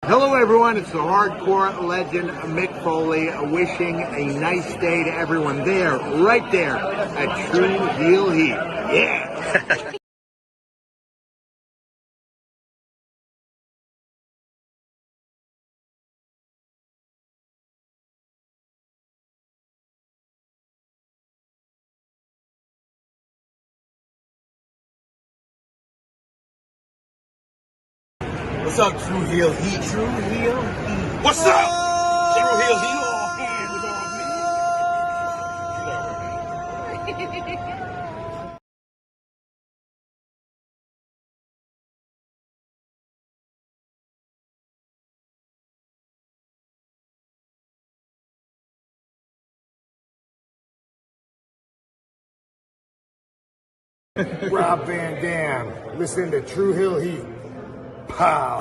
Hello, everyone. It's the hardcore legend Mick Foley wishing a nice day to everyone there, right there at True Heel Heat. Yeah. What's up, True Heel Heat? True Heel Heat. What's up? True Heel Heat. All hands on me. Rob Van Dam. Listen to True Heel Heat. Pow.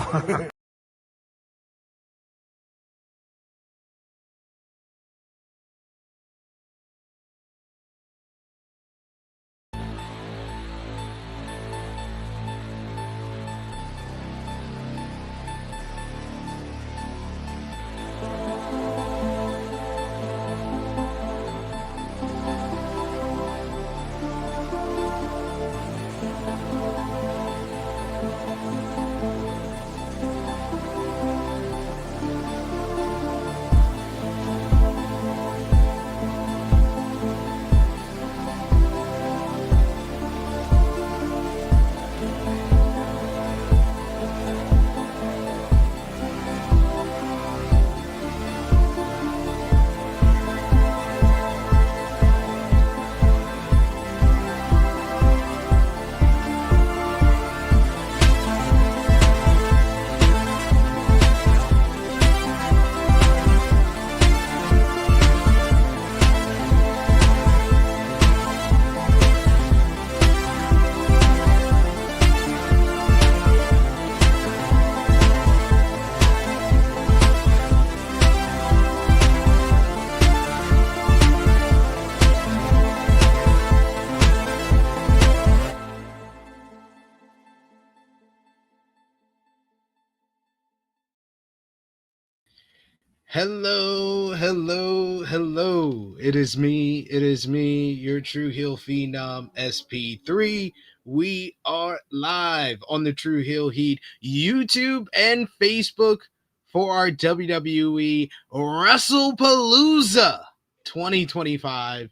Hello, hello, hello. It is me, your True Heel Phenom SP3. We are live on the True Heel Heat YouTube and Facebook for our WWE Wrestlepalooza 2025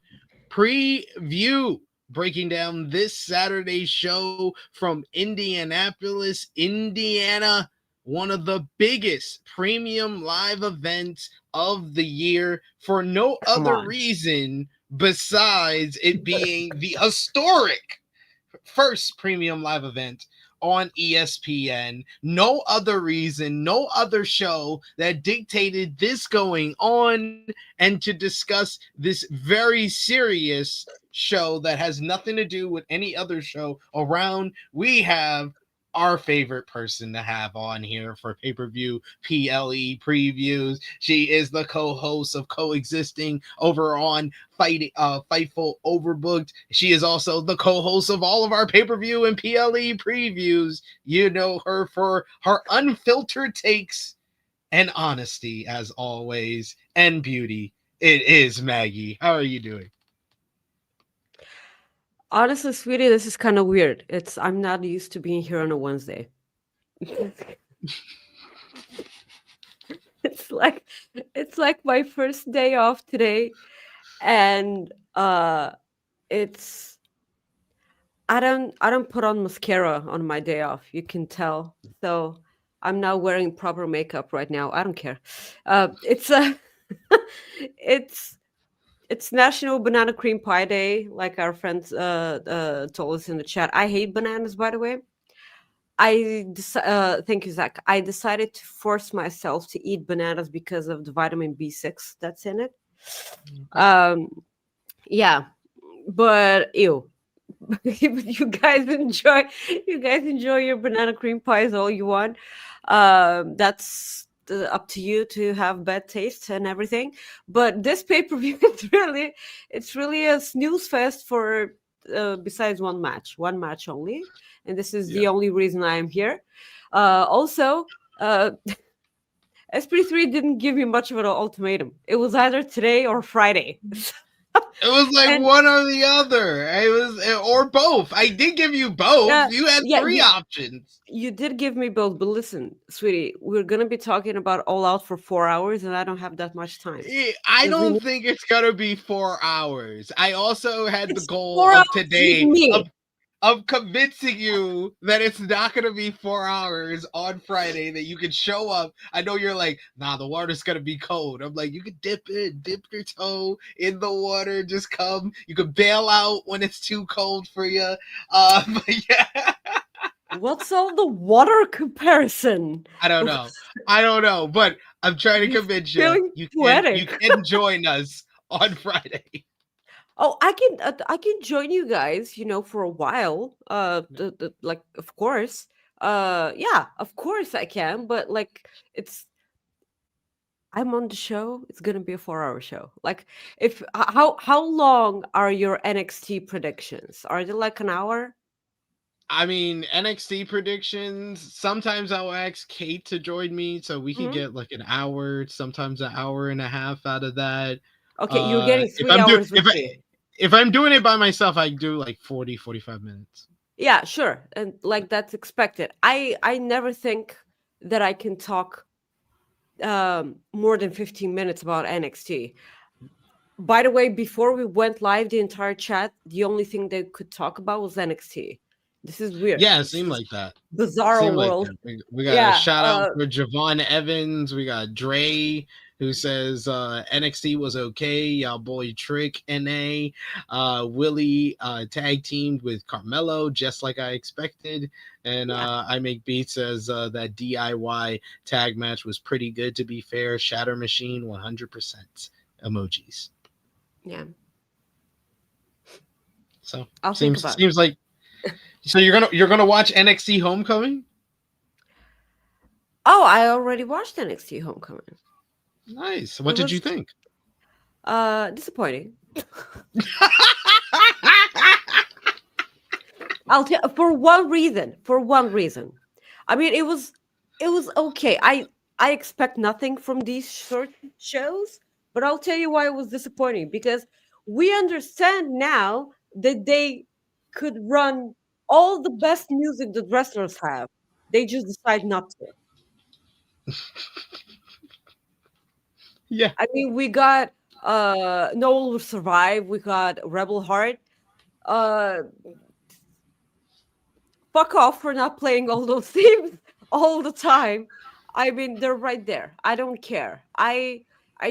preview. Breaking down this Saturday's show from Indianapolis, Indiana, one of the biggest premium live events of the year for no other reason besides it being the historic first premium live event on ESPN. No other reason, no other show that dictated this going on. And to discuss this very serious show that has nothing to do with any other show around, we have our favorite person to have on here for pay-per-view PLE previews. She is the co-host of Coexisting over on Fightful Overbooked. She is also the co-host of all of our pay-per-view and PLE previews. You know her for her unfiltered takes and honesty, as always, and beauty. It is Maggie. How are you doing? Honestly, sweetie, this is kind of weird. I'm not used to being here on a Wednesday. it's like it's like my first day off today, and it's I don't put on mascara on my day off. You can tell. So I'm now wearing proper makeup right now. I don't care. It's it's it's National Banana Cream Pie Day, like our friends told us in the chat. I hate bananas, by the way. Thank you, Zach. I decided to force myself to eat bananas because of the vitamin B6 that's in it. Yeah, but ew. you guys enjoy your banana cream pies all you want. That's up to you to have bad taste and everything. But this pay-per-view it's really a snooze fest for besides one match only, and this is the only reason I am here. Also, SP3 didn't give me much of an ultimatum. It was either today or Friday. It was like And- one or the other. It was or both. I did give you both. You had yeah, three options. You did give me both, but listen, sweetie, we're gonna be talking about All Out for 4 hours, and I don't have that much time. I Does we don't need- think it's gonna be 4 hours. I also had the It's goal 4 of hours today with me. of convincing you that it's not gonna be 4 hours on Friday, that you can show up. I know you're like, nah, the water's gonna be cold. I'm like, you can dip your toe in the water, just come. You can bail out when it's too cold for you. But yeah. What's all the water comparison? I don't know, but I'm trying to You're convince feeling you. You poetic. can join us on Friday. Oh, I can join you guys, for a while. Like, of course. Yeah, of course I can, but like I'm on the show. It's gonna be a 4 hour show. Like, if how long are your NXT predictions? Are they like an hour? I mean, NXT predictions. Sometimes I'll ask Kate to join me, so we can Mhm. get like an hour, sometimes an hour and a half out of that. Okay, you're getting If 3 hours with me. if I'm doing it by myself, I do like 40, 45 minutes. Yeah, sure, and like that's expected. I never think that I can talk more than 15 minutes about NXT. By the way, before we went live, the entire chat, the only thing they could talk about was NXT. This is weird. Yeah, it This seemed is like that. bizarro Seemed like world. that. We got a Yeah. shout out for Javon Evans. We got Dre, who says NXT was okay. Y'all boy Trick NA. Willie tag teamed with Carmelo, just like I expected. And I Make Beats says that DIY tag match was pretty good, to be fair. Shatter Machine 100% emojis. Yeah. So I'll think about it. seems like, so you're gonna watch NXT Homecoming? Oh, I already watched NXT Homecoming. Nice. What did you think? Disappointing. I'll tell for one reason. I mean, it was okay. I expect nothing from these short shows, but I'll tell you why it was disappointing, because we understand now that they could run all the best music that wrestlers have. They just decide not to. Yeah. I mean, we got No One Will Survive, we got Rebel Heart. Fuck off for not playing all those themes all the time. I mean, they're right there. I don't care. I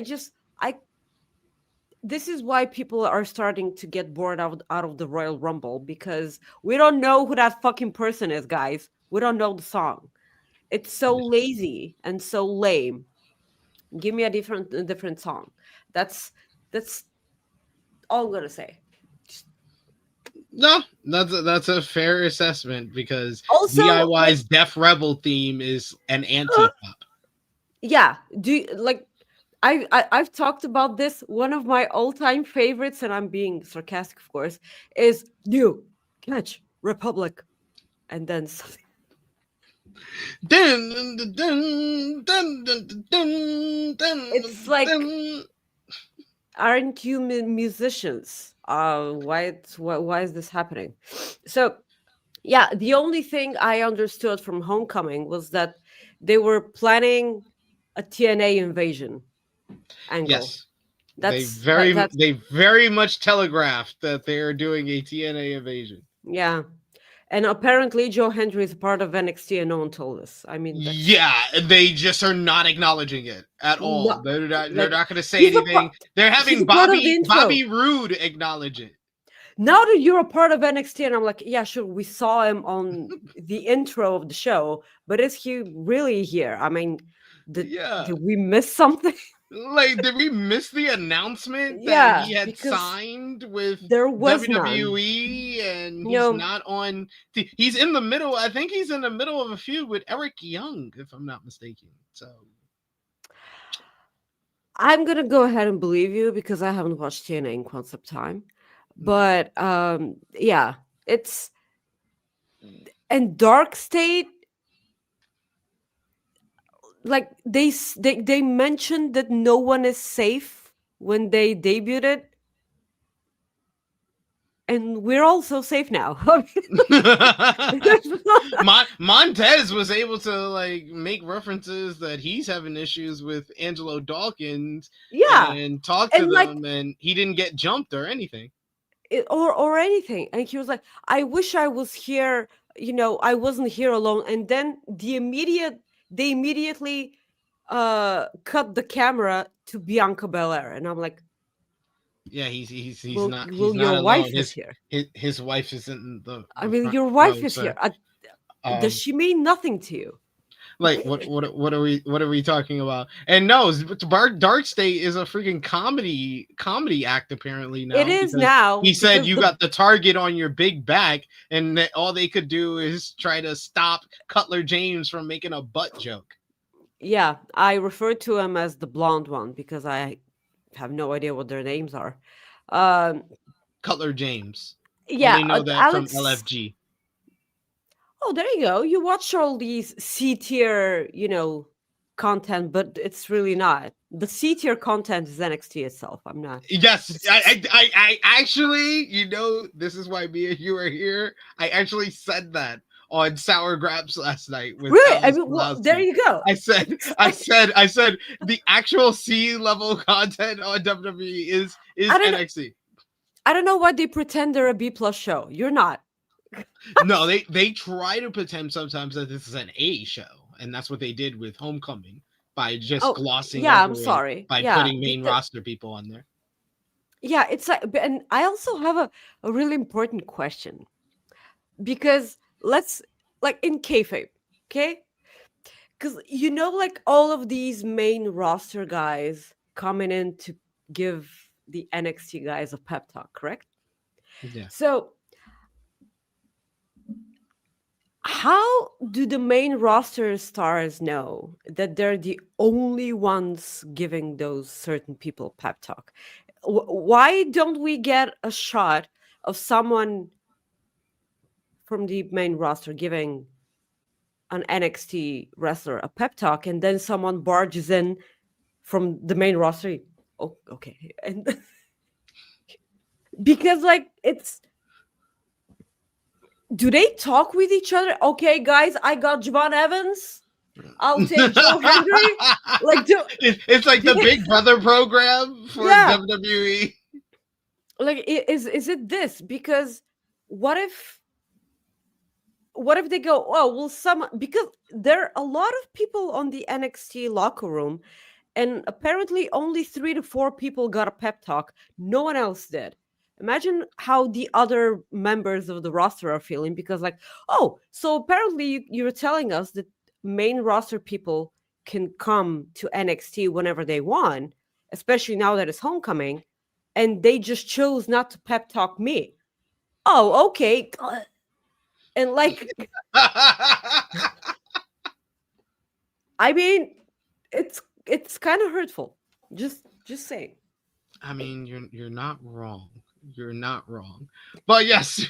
just this is why people are starting to get bored out of the Royal Rumble, because we don't know who that fucking person is, guys. We don't know the song. It's so lazy and so lame. Give me a different song. That's all I'm gonna say. No, that's a fair assessment, because Also, DIY's Def Rebel theme is an anti-pop. Yeah. I've talked about this. One of my all-time favorites, and I'm being sarcastic, of course, is New Catch Republic, and then something. It's like, aren't you musicians? Why is this happening? So, yeah, the only thing I understood from Homecoming was that they were planning a TNA invasion angle. Yes. That's they very much telegraphed that they are doing a TNA invasion. Yeah. And apparently Joe Hendry is part of NXT and no one told us. I mean, yeah, they just are not acknowledging it at all. No, they're not like, going to say anything. They're he's having a part of the intro. Bobby Roode acknowledge it. Now that you're a part of NXT, and I'm like, yeah, sure, we saw him on the intro of the show, but is he really here? I mean, did we miss something? Like, did we miss the announcement Yeah, that he had because signed with there was WWE and he's not on? He's in the middle. I think he's in the middle of a feud with Eric Young, if I'm not mistaken. So I'm gonna go ahead and believe you because I haven't watched TNA in quite some time. But yeah, it's and Dark State. like they mentioned that no one is safe when they debuted it, and we're all so safe now. Montez was able to like make references that he's having issues with Angelo Dawkins Yeah, and talk to and like them, and he didn't get jumped or anything. or anything, and he was like, I wish I was here, I wasn't here alone. And then they immediately cut the camera to Bianca Belair, and I'm like, Yeah, he's will not your alone. wife is here? His wife is in I the mean, front your row, wife is so here. Does she mean nothing to you? like what are we talking about? And no, Dark State is a freaking comedy act apparently It now, is because now he said because you got the target on your big back, and that all they could do is try to stop Cutler James from making a butt joke. yeah, I refer to him as the blonde one because I have no idea what their names are. Um, Cutler James. yeah, Only know that from Alex. LFG. Oh, there you go. You watch all these C tier, content, but it's really not. The C tier content is NXT itself. I'm not. Yes, I actually, this is why me and you are here. I actually said that on Sour Graps last night with Really? I Alice mean, well, there Pulaski. you go. I said the actual C level content on WWE is I don't know. NXT. I don't know why they pretend they're a B plus show. You're not. No, they try to pretend sometimes that this is an A show, and that's what they did with Homecoming by just Oh, glossing yeah. over I'm it sorry. by Yeah, putting main roster people on there. yeah. It's like, and I also have a really important question because let's like in kayfabe, okay? Because like all of these main roster guys coming in to give the NXT guys a pep talk, correct? Yeah. So how do the main roster stars know that they're the only ones giving those certain people pep talk? Why don't we get a shot of someone from the main roster giving an NXT wrestler a pep talk, and then someone barges in from the main roster? Oh, okay. And because like do they talk with each other? Okay, guys, I got Javon Evans. I'll take Joe Hendry. Like, it's like the Big Brother program for yeah. WWE. Like, is it this? Because what if they go, oh, well, because there are a lot of people on the NXT locker room, and apparently only 3 to 4 people got a pep talk. No one else did. Imagine how the other members of the roster are feeling, because like, oh, so apparently you're telling us that main roster people can come to NXT whenever they want, especially now that it's Homecoming, and they just chose not to pep talk me. Oh, okay. And like, I mean, it's kind of hurtful. Just saying. I mean, you're not wrong. You're not wrong. But yes,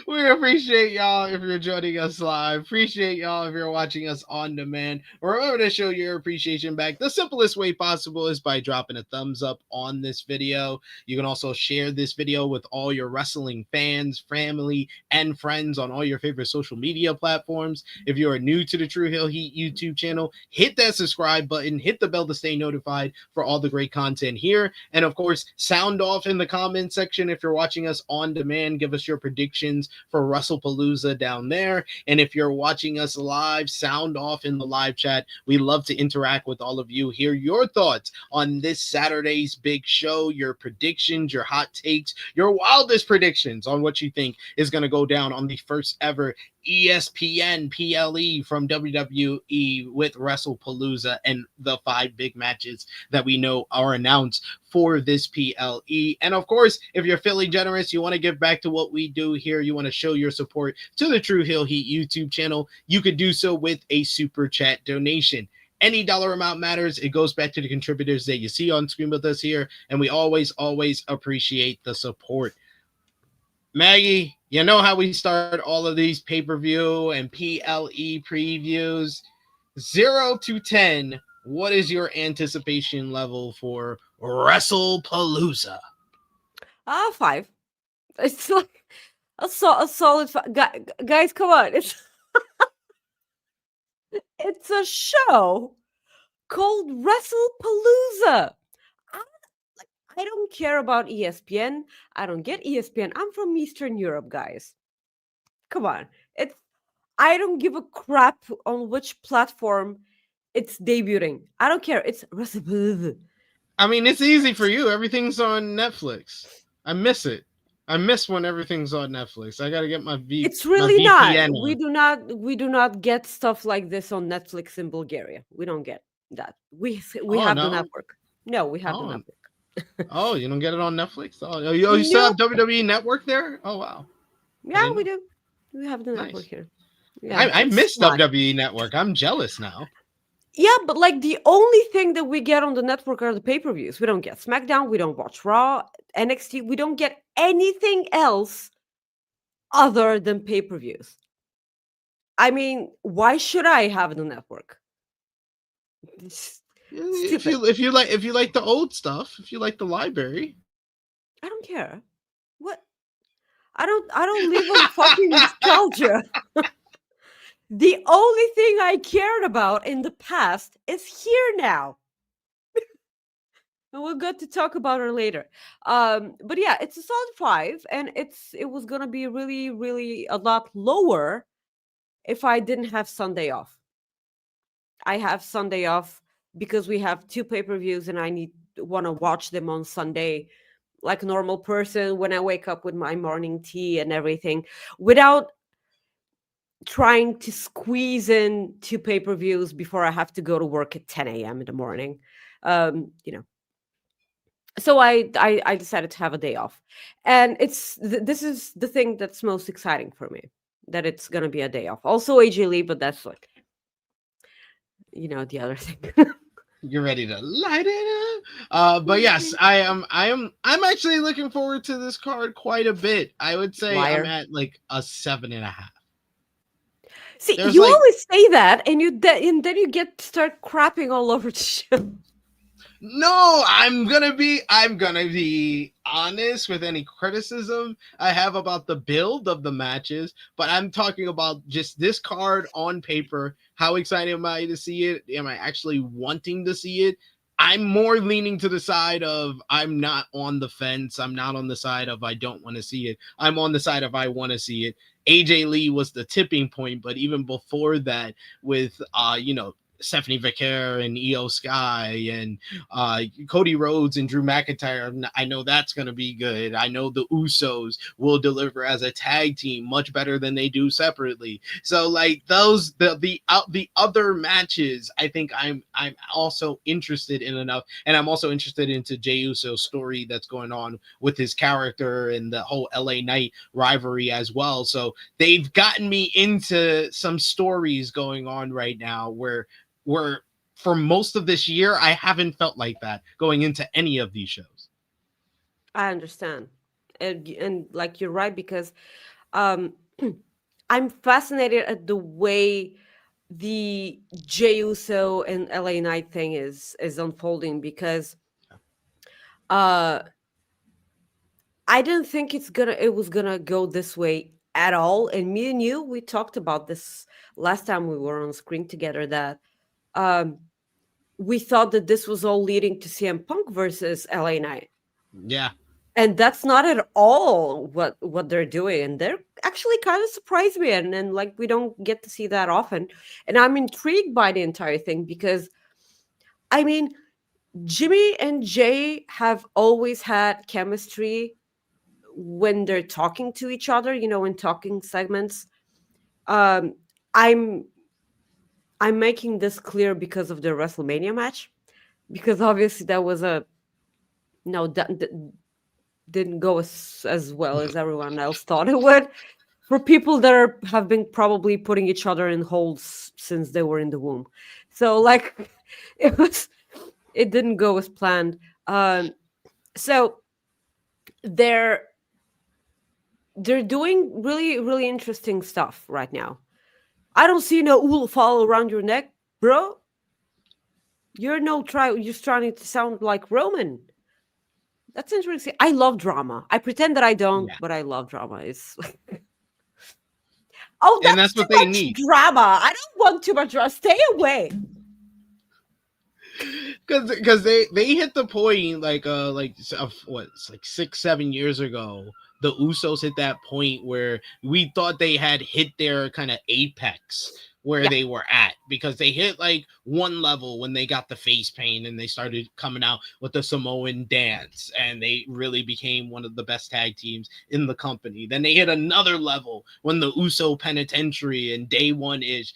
we appreciate y'all if you're joining us live. Appreciate y'all if you're watching us on demand. Remember to show your appreciation back. The simplest way possible is by dropping a thumbs up on this video. You can also share this video with all your wrestling fans, family, and friends on all your favorite social media platforms. If you are new to the True Heel Heat YouTube channel, hit that subscribe button, hit the bell to stay notified for all the great content here. And of course, sound off in the comment section if you're watching us on demand. Give us your predictions for Wrestlepalooza down there. And if you're watching us live, sound off in the live chat. We love to interact with all of you, hear your thoughts on this Saturday's big show, your predictions, your hot takes, your wildest predictions on what you think is going to go down on the first ever ESPN PLE from WWE with Wrestlepalooza and the 5 big matches that we know are announced for this PLE. And of course, if you're feeling generous, you want to give back to what we do here, you want to show your support to the True Heel Heat YouTube channel, you could do so with a super chat donation. Any dollar amount matters. It goes back to the contributors that you see on screen with us here, and we always appreciate the support. Maggie, you know how we start all of these pay-per-view and PLE previews? 0 to 10, what is your anticipation level for Wrestlepalooza? 5. It's like a solid guys, come on. It's a show called Wrestlepalooza. I don't care about ESPN. I don't get ESPN. I'm from Eastern Europe, guys. Come on. I don't give a crap on which platform it's debuting. I don't care. It's Wrestlepalooza. I mean, it's easy for you. Everything's on Netflix. I miss it. I miss when everything's on Netflix. I got to get my It's really not. VPN. We do not get stuff like this on Netflix in Bulgaria. We don't get that. We have the network. No, we have the network. Oh, you don't get it on Netflix? Oh, you still have WWE Network there? Oh, wow. Yeah, we do. We have the network here. Yeah, I miss WWE Network. I'm jealous now. Yeah, but like the only thing that we get on the network are the pay-per-views. We don't get SmackDown. We don't watch Raw, NXT. We don't get anything else other than pay-per-views. I mean, why should I have the network? If you like the old stuff, if you like the library, I don't care. What? I don't live on fucking nostalgia. The only thing I cared about in the past is here now. And we'll get to talk about her later. But yeah, it's a solid 5, and it was gonna be really, really a lot lower if I didn't have Sunday off. I have Sunday off because we have 2 pay-per-views, and I want to watch them on Sunday like a normal person when I wake up with my morning tea and everything, without trying to squeeze in 2 pay-per-views before I have to go to work at 10 a.m. in the morning. So I decided to have a day off, and this is the thing that's most exciting for me, that it's gonna be a day off. Also AJ Lee, but that's like, the other thing. You're ready to light it up. But yes, I'm actually looking forward to this card quite a bit. I would say I'm at like a 7.5. See, you always say that, and then you start crapping all over the show. No, I'm gonna be honest with any criticism I have about the build of the matches, but I'm talking about just this card on paper. How excited am I to see it? Am I actually wanting to see it? I'm more leaning to the side of I'm not on the fence. I'm not on the side of I don't want to see it. I'm on the side of I want to see it. AJ Lee was the tipping point, but even before that, with Stephanie Vicare and Io Sky and Cody Rhodes and Drew McIntyre, I know that's going to be good. I know the Usos will deliver as a tag team much better than they do separately. So like those, the other matches, I think I'm also interested in enough, and I'm also interested into Jey Uso's story that's going on with his character and the whole LA Knight rivalry as well. So they've gotten me into some stories going on right now where for most of this year, I haven't felt like that going into any of these shows. I understand. And like, you're right, because I'm fascinated at the way the Jey Uso and LA Knight thing is unfolding, because I didn't think it was gonna go this way at all. And me and you, we talked about this last time we were on screen together, that we thought that this was all leading to CM Punk versus LA Knight. Yeah. And that's not at all what they're doing. And they're actually kind of surprised me. And like, we don't get to see that often. And I'm intrigued by the entire thing, because I mean, Jimmy and Jay have always had chemistry when they're talking to each other, in talking segments. I'm making this clear because of the WrestleMania match, because obviously that was didn't go as well as everyone else thought it would, for people that have been probably putting each other in holds since they were in the womb. So like, it didn't go as planned. So they're doing really, really interesting stuff right now. I don't see no wool fall around your neck, bro. You're just trying to sound like Roman. That's interesting. I love drama. I pretend that I don't, Yeah. but I love drama. It's oh, And that's that's too what they much need. drama. I don't want too much drama. Stay away. Because they hit the point like of what, it's like 6-7 years ago. The Usos hit that point where we thought they had hit their kind of apex where Yeah. they were at, because they hit like one level when they got the face paint and they started coming out with the Samoan dance, and they really became one of the best tag teams in the company. Then they hit another level when the Uso Penitentiary and day one ish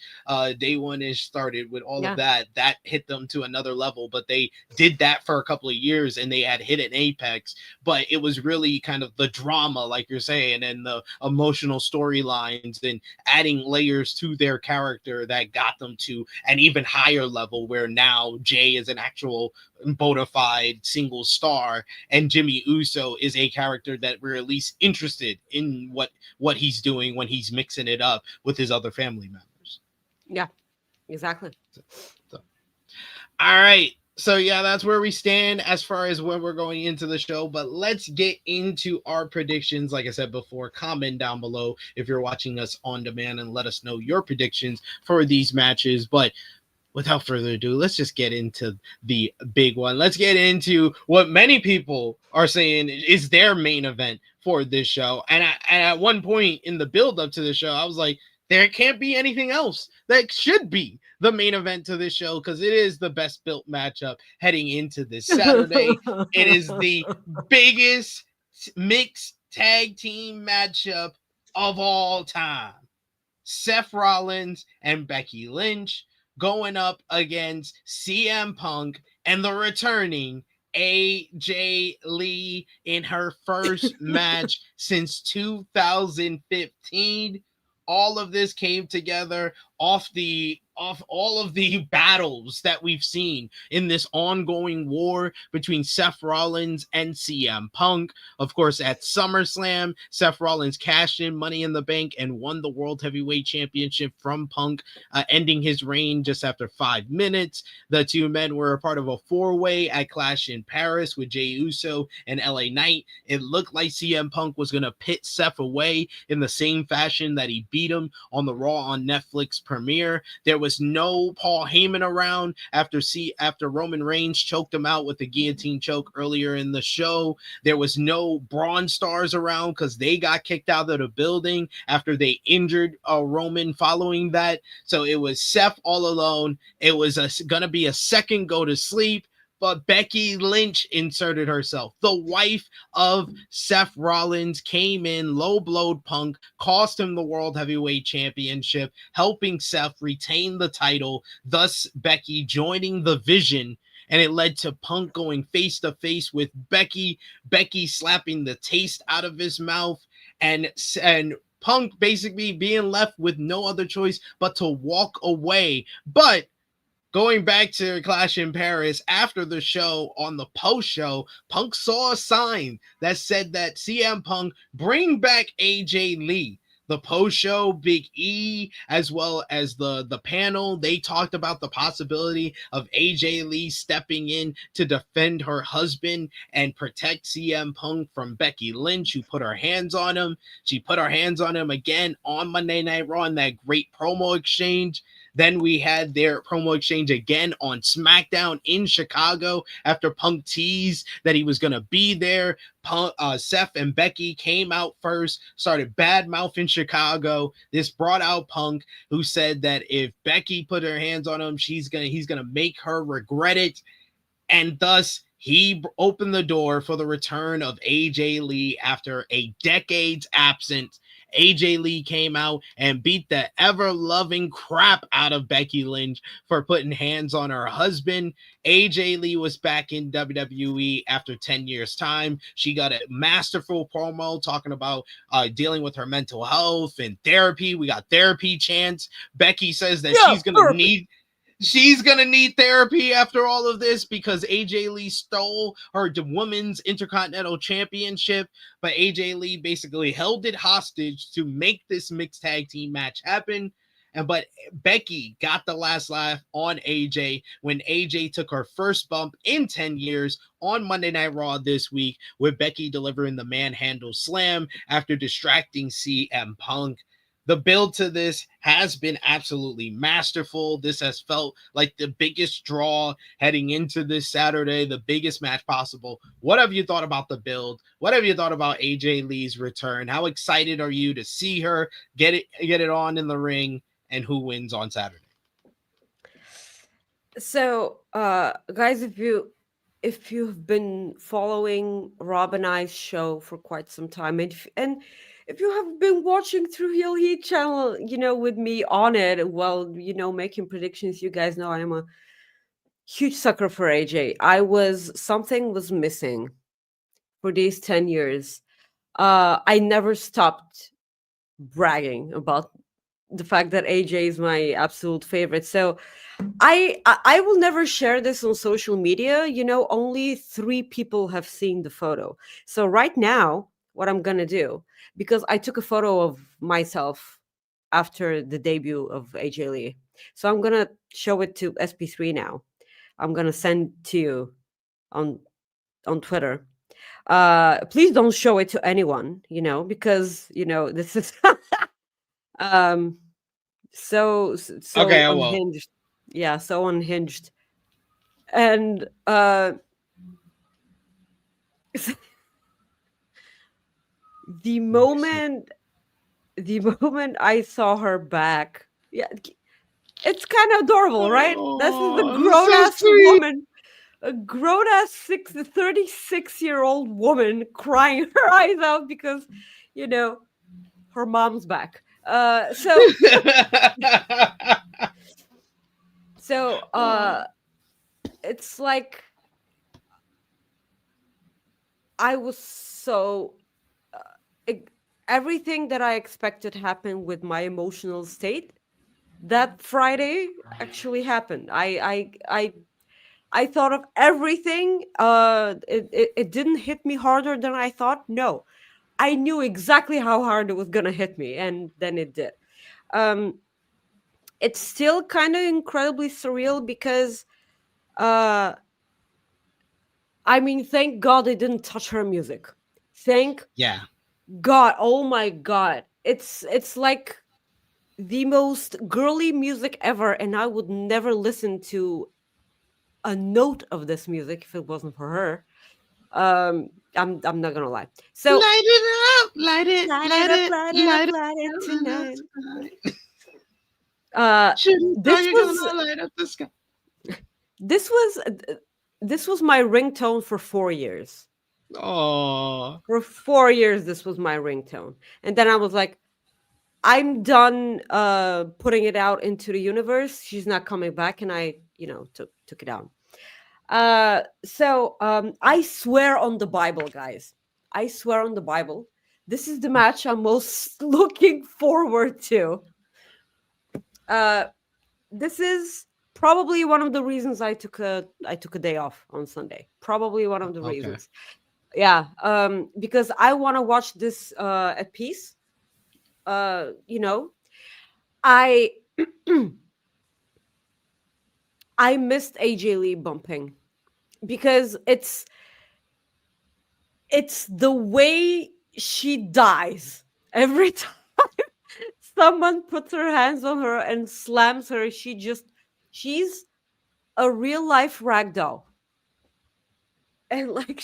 started with all Yeah. of that hit them to another level. But they did that for a couple of years and they had hit an apex, but it was really kind of the drama, like you're saying, and the emotional storylines and adding layers to their character that got them to an even higher level, where now Jay is an actual bona fide single star and Jimmy Uso is a character that we're at least interested in what he's doing when he's mixing it up with his other family members. Yeah. Exactly. So, all right. So yeah, that's where we stand as far as when we're going into the show. But let's get into our predictions. Like I said before, comment down below if you're watching us on demand and let us know your predictions for these matches. But without further ado, let's just get into the big one. Let's get into what many people are saying is their main event for this show. And at one point in the build up to the show, I was like, there can't be anything else that should be the main event to this show, because it is the best built matchup heading into this Saturday. It is the biggest mixed tag team matchup of all time. Seth Rollins and Becky Lynch going up against CM Punk and the returning AJ Lee in her first match since 2015. All of this came together off all of the battles that we've seen in this ongoing war between Seth Rollins and CM Punk. Of course, at SummerSlam, Seth Rollins cashed in Money in the Bank and won the World Heavyweight Championship from Punk, ending his reign just after 5 minutes. The two men were a part of a four-way at Clash in Paris with Jey Uso and LA Knight. It looked like CM Punk was going to pit Seth away in the same fashion that he beat him on the Raw on Netflix premiere. There was no Paul Heyman around after Roman Reigns choked him out with the guillotine choke earlier in the show. There was no Bron stars around because they got kicked out of the building after they injured Roman following that. So it was Seth all alone. It was gonna be a second go to sleep, but Becky Lynch inserted herself. The wife of Seth Rollins came in, low-blowed Punk, cost him the World Heavyweight Championship, helping Seth retain the title, thus Becky joining the Vision, and it led to Punk going face-to-face with Becky slapping the taste out of his mouth, and Punk basically being left with no other choice but to walk away. But going back to Clash in Paris, after the show, on the post-show, Punk saw a sign that said that CM Punk bring back AJ Lee. The post-show, Big E, as well as the panel, they talked about the possibility of AJ Lee stepping in to defend her husband and protect CM Punk from Becky Lynch, who put her hands on him. She put her hands on him again on Monday Night Raw in that great promo exchange. Then we had their promo exchange again on SmackDown in Chicago after Punk teased that he was going to be there. Seth and Becky came out first, started bad-mouthing Chicago. This brought out Punk, who said that if Becky put her hands on him, he's gonna make her regret it. And thus, he opened the door for the return of AJ Lee after a decade's absence. AJ Lee came out and beat the ever-loving crap out of Becky Lynch for putting hands on her husband. AJ Lee was back in WWE after 10 years' time. She got a masterful promo talking about dealing with her mental health and therapy. We got therapy chants. Becky says that she's going to need She's gonna need therapy after all of this because AJ Lee stole her women's Intercontinental Championship, but AJ Lee basically held it hostage to make this mixed tag team match happen. But Becky got the last laugh on AJ when AJ took her first bump in 10 years on Monday Night Raw this week, with Becky delivering the manhandle slam after distracting CM Punk. The build to this has been absolutely masterful. This has felt like the biggest draw heading into this Saturday, the biggest match possible. What have you thought about the build? What have you thought about AJ Lee's return? How excited are you to see her get it on in the ring, and who wins on Saturday? So, guys, if you've been following Rob and I's show for quite some time, and if you have been watching through Heel Heat channel, with me on it, while making predictions, you guys know I am a huge sucker for AJ. Something was missing for these 10 years. I never stopped bragging about the fact that AJ is my absolute favorite. So I will never share this on social media. Only 3 people have seen the photo. So right now, what I'm gonna do, because I took a photo of myself after the debut of AJ Lee, so I'm gonna show it to SP3 now. I'm gonna send to you on Twitter. Please don't show it to anyone, because this is so Okay, I won't. unhinged. Yeah, so unhinged. And the moment I saw her back, yeah, it's kind of adorable, right? This is the grown-ass woman, a grown-ass 36-year-old woman crying her eyes out because, her mom's back. So it's like I was so everything that I expected happened with my emotional state. That Friday actually happened. I thought of everything. It didn't hit me harder than I thought. No, I knew exactly how hard it was gonna hit me, and then it did. It's still kind of incredibly surreal because, thank God they didn't touch her music. Thank God. Oh my God. It's like the most girly music ever, and I would never listen to a note of this music if it wasn't for her. I'm not gonna lie. So light it up, light it tonight. Light up the sky. This was my ringtone for 4 years. Oh, For 4 years, this was my ringtone, and then I was like, I'm done putting it out into the universe. She's not coming back, and I, took it down. So I swear on the Bible, guys. I swear on the Bible. This is the match I'm most looking forward to. This is probably one of the reasons I took a day off on Sunday. Probably one of the reasons. Yeah, because I want to watch this at peace. I I missed AJ Lee bumping because it's the way she dies every time someone puts her hands on her and slams her. She's a real life ragdoll. And like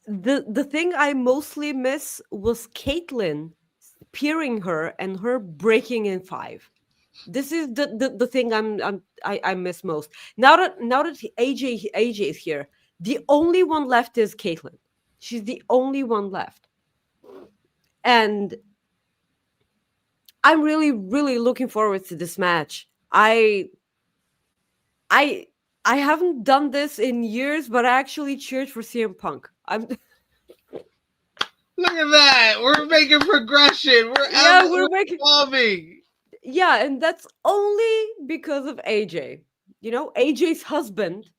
the thing I mostly miss was Caitlyn spearing her and her breaking in 5. This is the thing I miss most. Now that AJ is here, the only one left is Caitlyn. She's the only one left, and I'm really, really looking forward to this match. I haven't done this in years, but I actually cheered for CM Punk. Look at that. We're making progression. We're evolving. Yeah, and that's only because of AJ. You know, AJ's husband.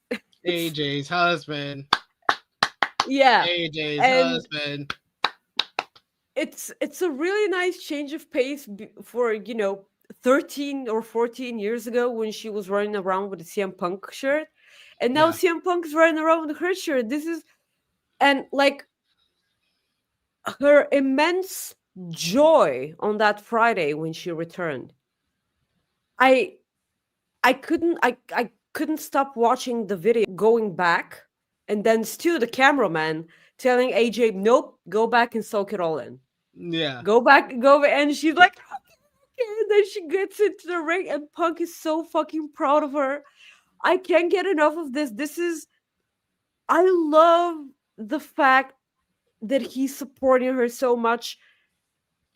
It's AJ's husband. yeah, AJ's and husband. it's a really nice change of pace for 13 or 14 years ago when she was running around with the CM Punk shirt, and now Yeah. CM Punk's running around with her shirt. This is and like her immense joy on that Friday when she returned. I I couldn't stop watching the video going back, and then Stu the cameraman telling AJ, "Nope, go back and soak it all in. Yeah. Go back, and she's like, "Okay," and then she gets into the ring, and Punk is so fucking proud of her. I can't get enough of this. I love the fact that he's supporting her so much.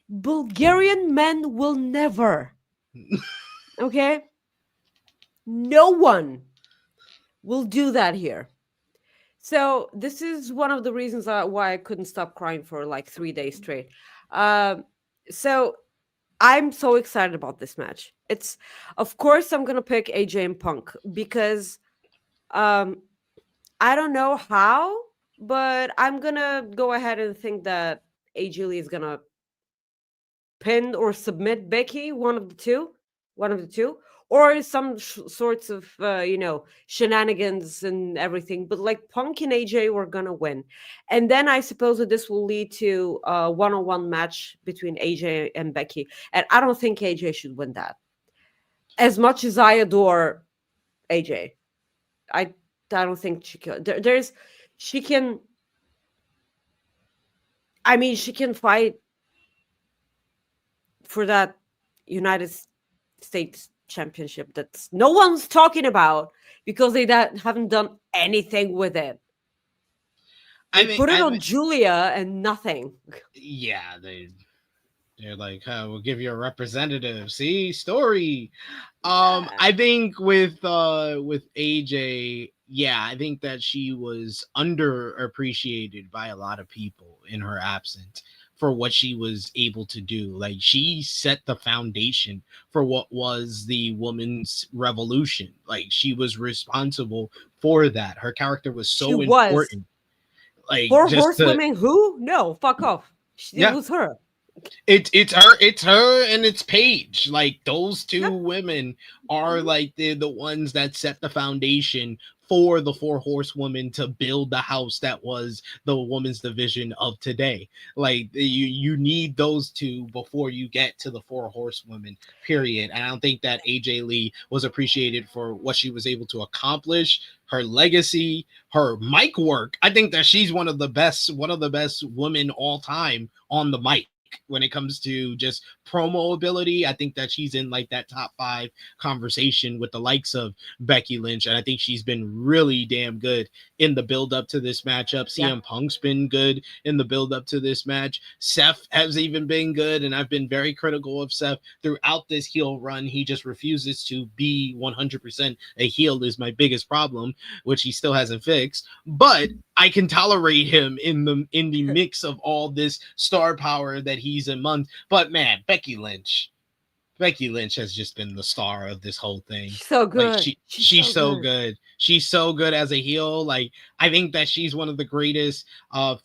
Bulgarian men will never, okay? No one will do that here. So this is one of the reasons why I couldn't stop crying for like 3 days straight. Um, so I'm so excited about this match. It's, of course, I'm gonna pick AJ and Punk because um, I don't know how, but I'm gonna go ahead and think that AJ Lee is gonna pin or submit Becky, one of the two, or some sorts of shenanigans and everything. But like Punk and AJ were gonna win, and then I suppose that this will lead to a one-on-one match between AJ and Becky, and I don't think AJ should win that. As much as I adore AJ, I don't think she can. There's she can. I mean, she can fight for that United States championship that's no one's talking about because they haven't done anything with it. I They think put it I on Julia and nothing. yeah, they're like, we'll give you a representative. See, story. Yeah. I think with AJ, yeah, I think that she was underappreciated by a lot of people in her absence for what she was able to do. Like she set the foundation for what was the women's revolution. Like she was responsible for that. Her character was She so was important. Like four just the horsewomen. Who? No, fuck off. It yeah, was her. it's her and it's Paige. Like those two Yep. women are Mhm. like the ones that set the foundation for the four horsewomen to build the house that was the women's division of today. Like you need those two before you get to the four horsewomen, period. And I don't think that AJ Lee was appreciated for what she was able to accomplish, her legacy, her mic work. I think that she's one of the best women all time on the mic when it comes to just promo ability. I think that she's in like that top 5 conversation with the likes of Becky Lynch, and I think she's been really damn good in the build up to this matchup. Yeah. CM Punk's been good in the build up to this match. Seth has even been good, and I've been very critical of Seth throughout this heel run. He just refuses to be 100% a heel is my biggest problem, which he still hasn't fixed. But I can tolerate him in the mix of all this star power that he's among. But man, Becky Lynch has just been the star of this whole thing. She's so Like good. She's she's so so good. good. She's so good as a heel. Like I think that she's one of the greatest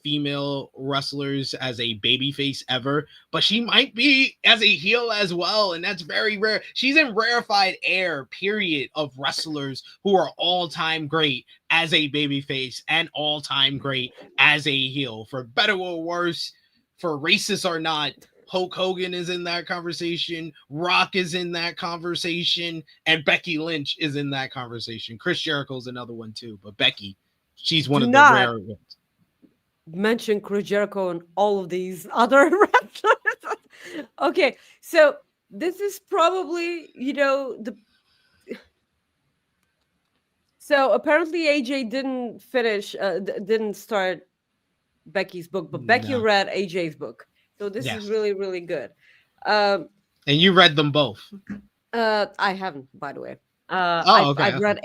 female wrestlers as a babyface ever, but she might be as a heel as well, and that's very rare. She's in rarefied air, period, of wrestlers who are all-time great as a babyface and all-time great as a heel, for better or worse, for racist or not. Hulk Hogan is in that conversation. Rock is in that conversation. And Becky Lynch is in that conversation. Chris Jericho's another one too. But Becky, she's one Do of the not rare ones. mention Chris Jericho and all of these other wrestlers. Okay, so this is probably the. So apparently AJ didn't finish, didn't start Becky's book, but Becky No. read AJ's book. So this is Yes. really, really good. Um, And you read them both. I haven't, by the way. Oh, okay. I've read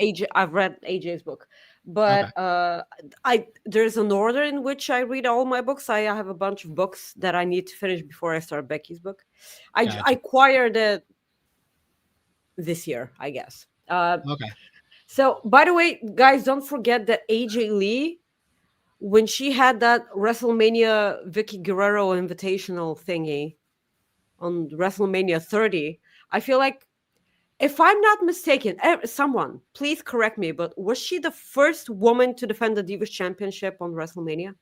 AJ's book, But there's an order in which I read all my books. I have a bunch of books that I need to finish before I start Becky's book. I acquired it this year, I guess. Okay. So, by the way, guys, don't forget that AJ Lee, when she had that WrestleMania Vicky Guerrero Invitational thingy on WrestleMania 30, I feel like, if I'm not mistaken, someone, please correct me, but was she the first woman to defend the Divas Championship on WrestleMania?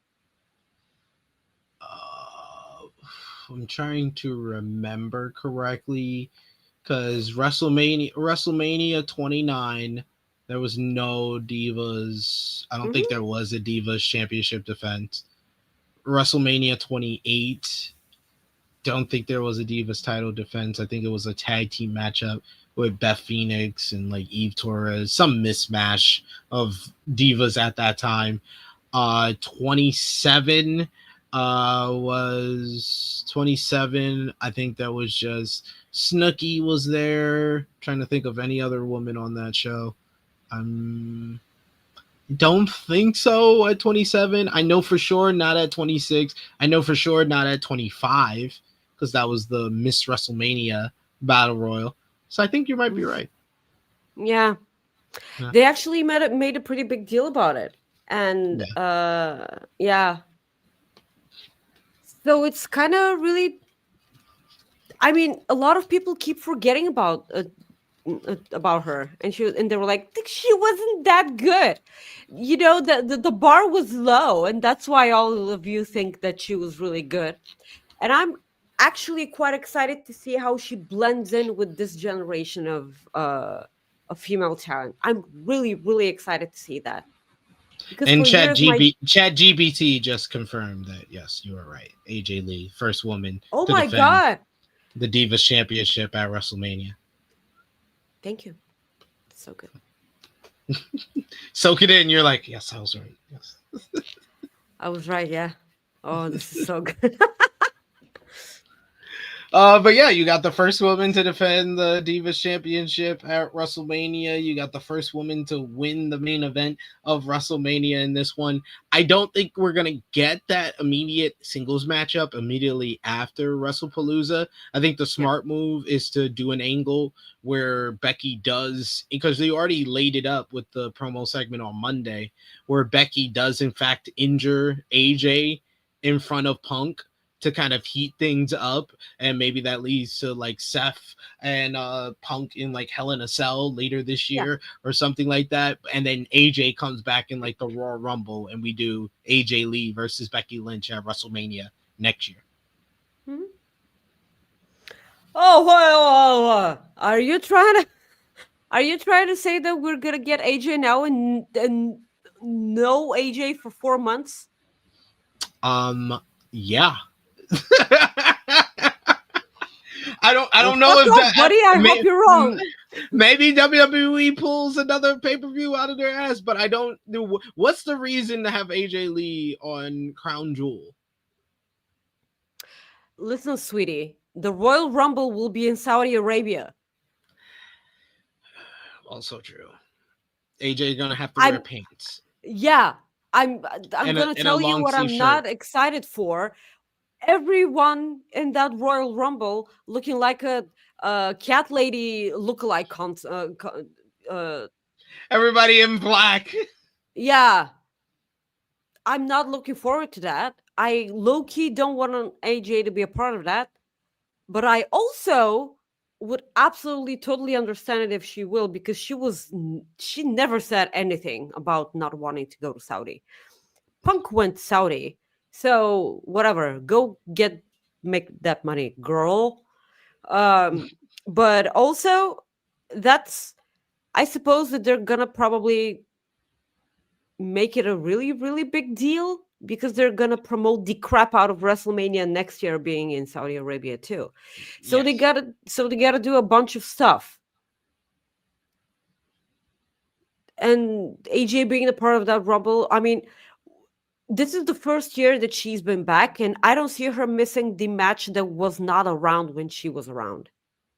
I'm trying to remember correctly, because WrestleMania 29, there was no Divas. I don't think there was a Divas Championship defense. WrestleMania 28, don't think there was a Divas title defense. I think it was a tag team matchup with Beth Phoenix and like Eve Torres, some mismatch of Divas at that time. 27 was 27. I think that was just Snooki was there. Trying to think of any other woman on that show. Don't think so at 27. I know for sure not at 26. I know for sure not at 25, because that was the Miss WrestleMania Battle Royal. So I think you might be right. Yeah. They actually made a pretty big deal about it. And yeah. So it's kind of really, I mean, a lot of people keep forgetting about her, and they were like, she wasn't that good. You know, the bar was low, and that's why all of you think that she was really good. And I'm actually quite excited to see how she blends in with this generation of female talent. I'm really, really excited to see that. Because and ChatGPT just confirmed that, yes, you are right. AJ Lee, first woman to defend God. The Divas Championship at WrestleMania. Thank you. So good. Soak it in. You're like, yes, I was right. Yes. I was right, yeah. Oh, this is so good. But yeah, you got the first woman to defend the Divas Championship at WrestleMania. You got the first woman to win the main event of WrestleMania in this one. I don't think we're going to get that immediate singles matchup immediately after WrestlePalooza. I think the smart move is to do an angle where Becky does, because they already laid it up with the promo segment on Monday, where Becky does in fact injure AJ in front of Punk to kind of heat things up, and maybe that leads to like Seth and Punk in like Hell in a Cell later this year or something like that, and then AJ comes back in like the Royal Rumble, and we do AJ Lee versus Becky Lynch at WrestleMania next year. Mm-hmm. Oh, well, are you trying to say that we're gonna get AJ now and no AJ for 4 months? Yeah. I don't know if that, buddy. I hope you're wrong. Maybe WWE pulls another pay-per-view out of their ass, but I don't know. What's the reason to have AJ Lee on Crown Jewel? Listen, sweetie, the Royal Rumble will be in Saudi Arabia. Also true. AJ gonna have to wear pants. Yeah, I'm gonna tell you what I'm not excited for. Everyone in that Royal Rumble looking like a cat lady lookalike. Everybody in black. Yeah, I'm not looking forward to that. I low-key don't want AJ to be a part of that, but I also would absolutely totally understand it if she will, because she never said anything about not wanting to go to Saudi. Punk went Saudi. So whatever, go make that money, girl. But also, I suppose that they're gonna probably make it a really, really big deal, because they're gonna promote the crap out of WrestleMania next year being in Saudi Arabia too. So they gotta do a bunch of stuff. And AJ being a part of that Rumble, I mean, this is the first year that she's been back, and I don't see her missing the match that was not around when she was around.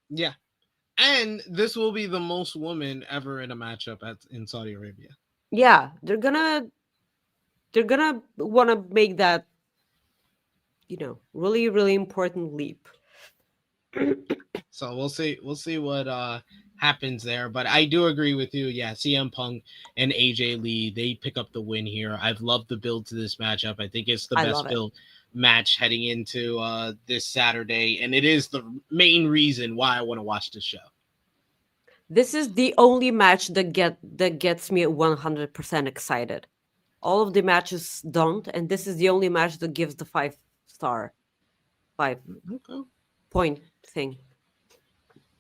Yeah. And this will be the most women ever in a matchup in Saudi Arabia. yeah, they're gonna want to make that, really, really important leap. So we'll see what happens there. But I do agree with you. Yeah, CM Punk and AJ Lee, they pick up the win here. I've loved the build to this matchup. I think it's the I love best it. build match heading into this Saturday, and it is the main reason why I want to watch the show. This is the only match that gets me 100% excited. All of the matches don't, and this is the only match that gives the 5 star, 5 point Okay. thing.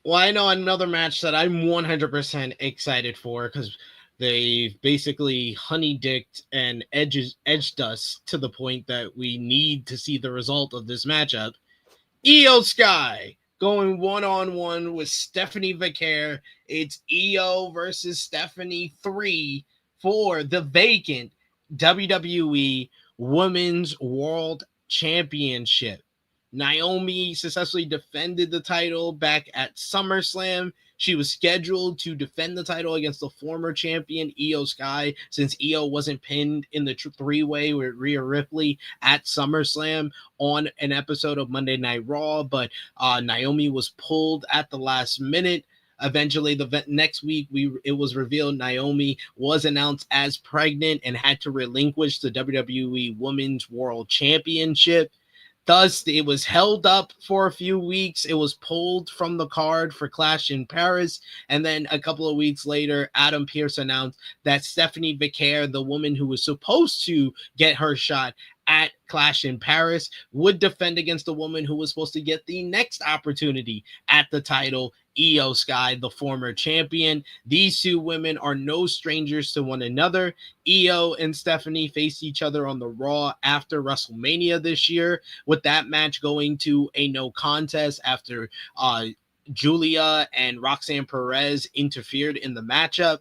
Well, I know another match that I'm 100% excited for because they've basically honey dicked and edged us to the point that we need to see the result of this matchup. Io Sky going one-on-one with Stephanie Vaquer. It's Io versus Stephanie 3 for the vacant WWE Women's World Championship. Naomi successfully defended the title back at SummerSlam. She was scheduled to defend the title against the former champion Io Sky since Io wasn't pinned in the three-way with Rhea Ripley at SummerSlam on an episode of Monday Night Raw, but Naomi was pulled at the last minute. Eventually, the next week, it was revealed Naomi was announced as pregnant and had to relinquish the WWE Women's World Championship. Thus, it was held up for a few weeks. It was pulled from the card for Clash in Paris. And then a couple of weeks later, Adam Pearce announced that Stephanie Vicare, the woman who was supposed to get her shot at Clash in Paris, would defend against the woman who was supposed to get the next opportunity at the title, Io Sky, the former champion. These two women are no strangers to one another. Io and Stephanie faced each other on the Raw after WrestleMania this year, with that match going to a no contest after Julia and Roxanne Perez interfered in the matchup.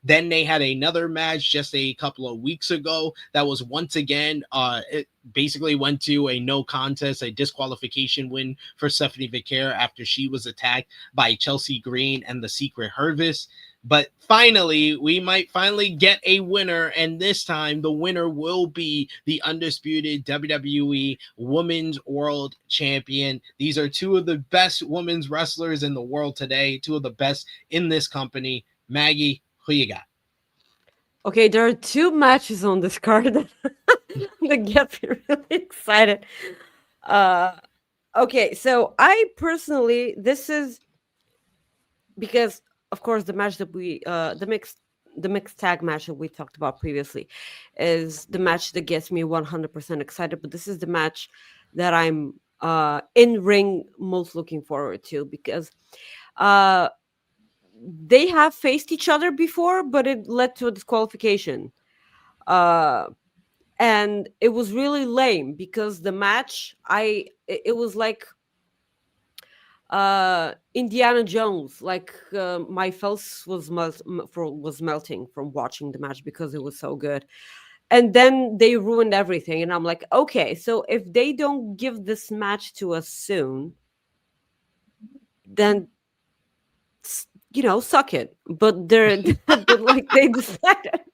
Then they had another match just a couple of weeks ago that was once again, it basically went to a no contest, a disqualification win for Stephanie Vicare after she was attacked by Chelsea Green and the Secret Harvest. But finally, we might finally get a winner, and this time the winner will be the undisputed WWE Women's World Champion. These are two of the best women's wrestlers in the world today, two of the best in this company. Maggie, who you got? Okay, there are 2 matches on this card that get me really excited. Okay, so I personally, this is because, of course, the match that the mixed tag match that we talked about previously is the match that gets me 100% excited. But this is the match that I'm in ring most looking forward to because they have faced each other before, but it led to a disqualification. And it was really lame because the match, it was like Indiana Jones, like my face was melting from watching the match because it was so good. And then they ruined everything, and I'm like, okay, so if they don't give this match to us soon, then suck it. But they're but like they decided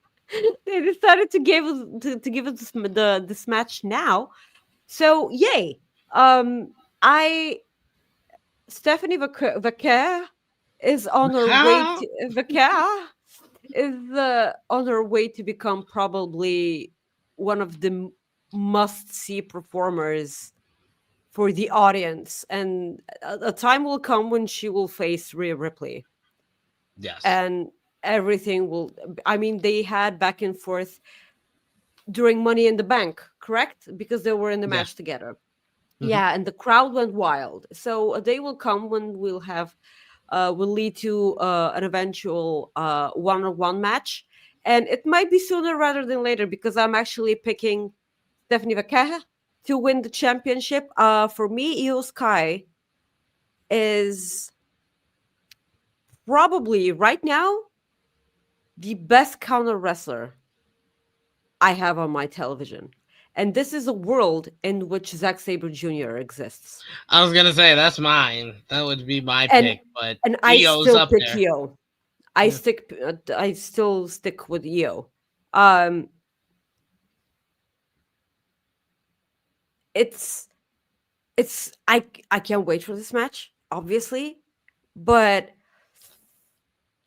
to give us this match now. So yay. I Stephanie Vaquer is on her way to Vaquer is on her way to become probably one of the must-see performers for the audience, and a time will come when she will face Rhea Ripley. Yes. And everything will, I mean, they had back and forth during Money in the Bank, correct? Because they were in the match together. Yeah, and the crowd went wild. So a day will come when will lead to an eventual one-on-one match, and it might be sooner rather than later because I'm actually picking Stephanie Vaquer to win the championship. For me, Io Sky is probably right now the best counter wrestler I have on my television. And this is a world in which Zack Sabre Jr. exists. I was gonna say that's mine. That would be my pick, but I Io's still up pick there. Io. I still stick with Io. Um, it's I can't wait for this match, obviously, but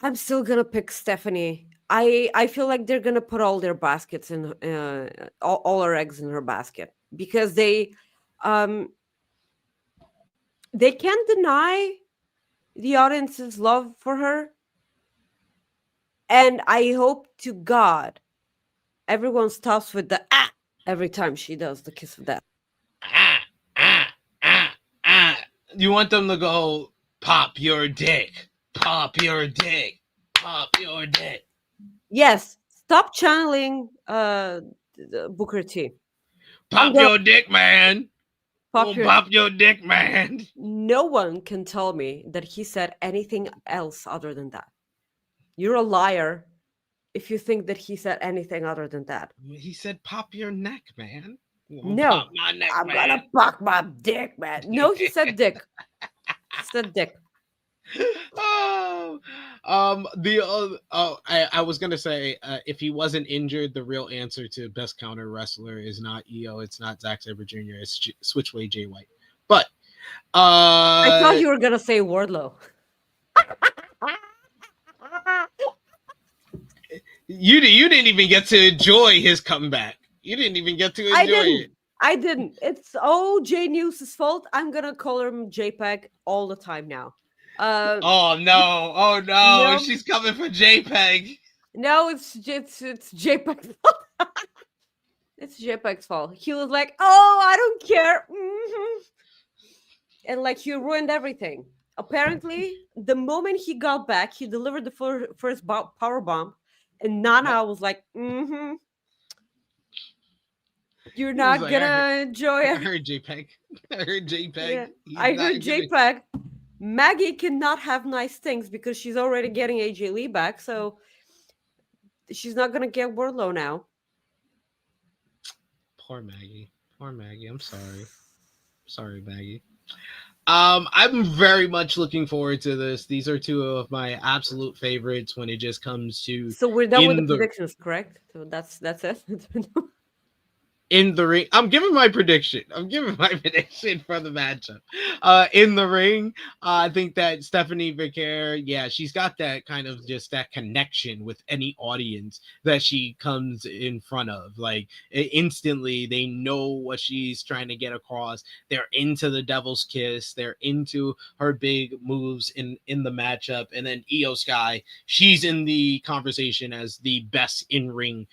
I'm still gonna pick Stephanie. I feel like they're gonna put all their baskets in all our eggs in her basket because um they can't deny the audience's love for her, and I hope to God everyone stops with the every time she does the kiss of death. Ah, ah, ah, ah. You want them to go, pop your dick, pop your dick, pop your dick. Yes, stop channeling Booker T. I'm Pop gonna your dick, man. pop your. Pop your dick, man. No one can tell me that he said anything else other than that. You're a liar if you think that he said anything other than that. He said, pop your neck, man. No, Pop my neck, I'm man. gonna pop my dick, man. No, he said dick. He said dick. Oh, I was gonna say, if he wasn't injured, the real answer to best counter wrestler is not EO, it's not Zack Sabre Jr., it's Switchblade Jay White. But I thought you were gonna say Wardlow. you didn't even get to enjoy his comeback. You didn't even get to enjoy it. I didn't. It's Jay News's fault. I'm gonna call him JPEG all the time now. Oh no! No. She's coming for JPEG. No, it's JPEG's fault. It's JPEG's fault. He was like, "Oh, I don't care," and like he ruined everything. Apparently, the moment he got back, he delivered the first power bomb, and Nana was like, You're not like, gonna enjoy I it." heard JPEG. I heard JPEG. Yeah. I heard JPEG. Maggie cannot have nice things because she's already getting AJ Lee back, so she's not gonna get Wardlow now. Poor Maggie. I'm sorry, Maggie. I'm very much looking forward to this. These are two of my absolute favorites when it just comes to. So we're done with the predictions, correct? So that's it. In the ring, I'm giving my prediction for the matchup. In the ring, I think that Stephanie Vicare, yeah, she's got that kind of just that connection with any audience that she comes in front of. Like instantly, they know what she's trying to get across. They're into the Devil's Kiss. They're into her big moves in the matchup. And then Io Sky, she's in the conversation as the best in ring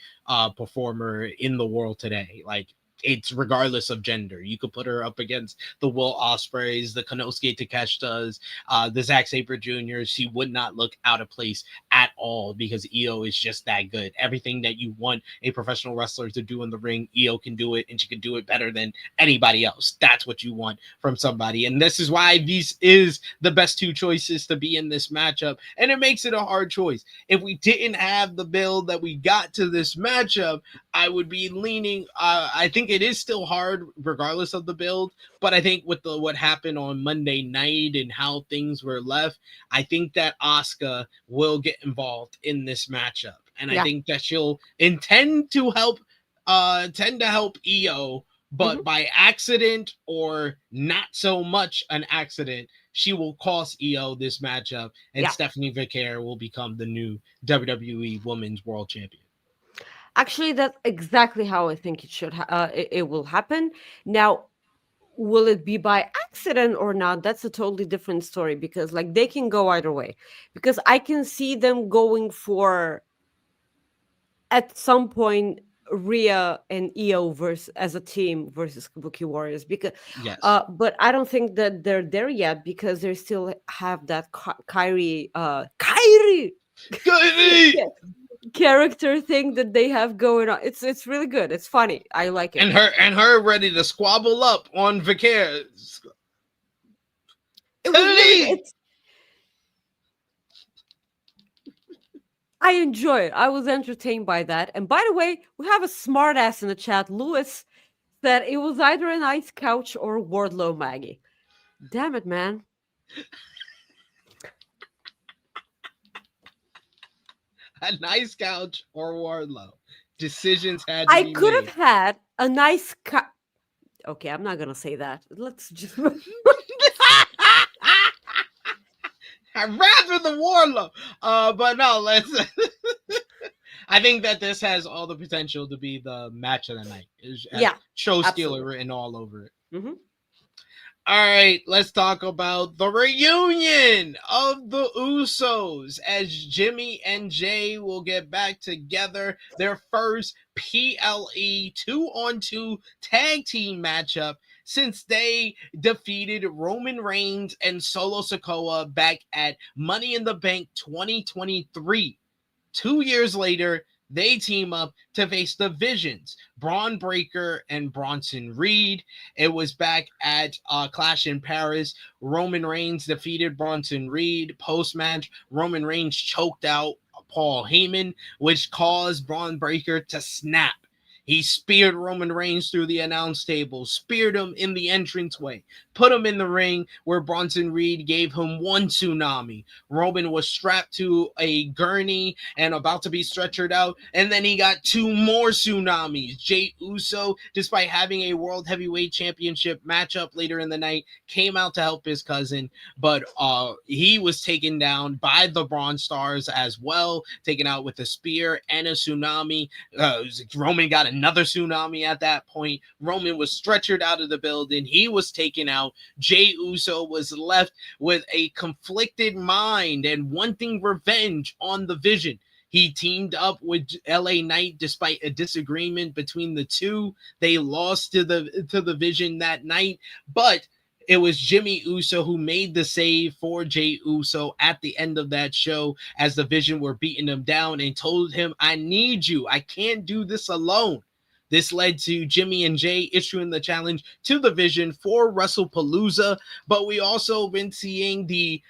performer in the world today. Like it's regardless of gender. You could put her up against the Will Ospreys, the Konosuke Takeshita's, the Zack Sabre Jr. She would not look out of place at all because Io is just that good. Everything that you want a professional wrestler to do in the ring, Io can do it, and she can do it better than anybody else. That's what you want from somebody. And this is why these is the best two choices to be in this matchup. And it makes it a hard choice. If we didn't have the build that we got to this matchup, I would be leaning. I think it is still hard regardless of the build, but I think with what happened on Monday night and how things were left, I think that Asuka will get involved in this matchup, and I think that she'll tend to help Io, but by accident or not so much an accident, she will cost Io this matchup, and Stephanie Vicare will become the new WWE Women's World Champion. Actually, that's exactly how I think it should. It will happen. Now, will it be by accident or not? That's a totally different story because, like, they can go either way. Because I can see them going for, at some point, Rhea and Io as a team versus Kabuki Warriors. Because, but I don't think that they're there yet because they still have that Kyrie. Character thing that they have going on. It's really good. It's funny. I like it. And her ready to squabble up on Vicare. I enjoy it. I was entertained by that. And by the way, we have a smart ass in the chat. Lewis said it was either an ice couch or Wardlow Maggie. Damn it, man. A nice couch or Wardlow. Decisions had to I be could made. have had a nice Okay, I'm not gonna say that. Let's just. I'd rather the Warlow. But no, let's. I think that this has all the potential to be the match of the night. It has Yeah, show stealer absolutely. written all over it. Hmm. All right, let's talk about the reunion of the Usos as Jimmy and Jay will get back together. Their first PLE 2-on-2 tag team matchup since they defeated Roman Reigns and Solo Sikoa back at Money in the Bank 2023. 2 years later, they team up to face the Visions, Braun Breaker and Bronson Reed. It was back at Clash in Paris. Roman Reigns defeated Bronson Reed. Post-match, Roman Reigns choked out Paul Heyman, which caused Braun Breaker to snap. He speared Roman Reigns through the announce table, speared him in the entranceway, put him in the ring where Bronson Reed gave him one tsunami. Roman was strapped to a gurney and about to be stretchered out, and then he got two more tsunamis. Jey Uso, despite having a World Heavyweight Championship matchup later in the night, came out to help his cousin, but he was taken down by the Braun Stars as well, taken out with a spear and a tsunami. Roman got another tsunami at that point. Roman was stretchered out of the building. He was taken out. Jey Uso was left with a conflicted mind and wanting revenge on the Vision. He teamed up with LA Knight despite a disagreement between the two. They lost to the Vision that night, but it was Jimmy Uso who made the save for Jey Uso at the end of that show as the Vision were beating him down and told him, I need you. I can't do this alone. This led to Jimmy and Jay issuing the challenge to the Vision for Wrestlepalooza, but we also been seeing the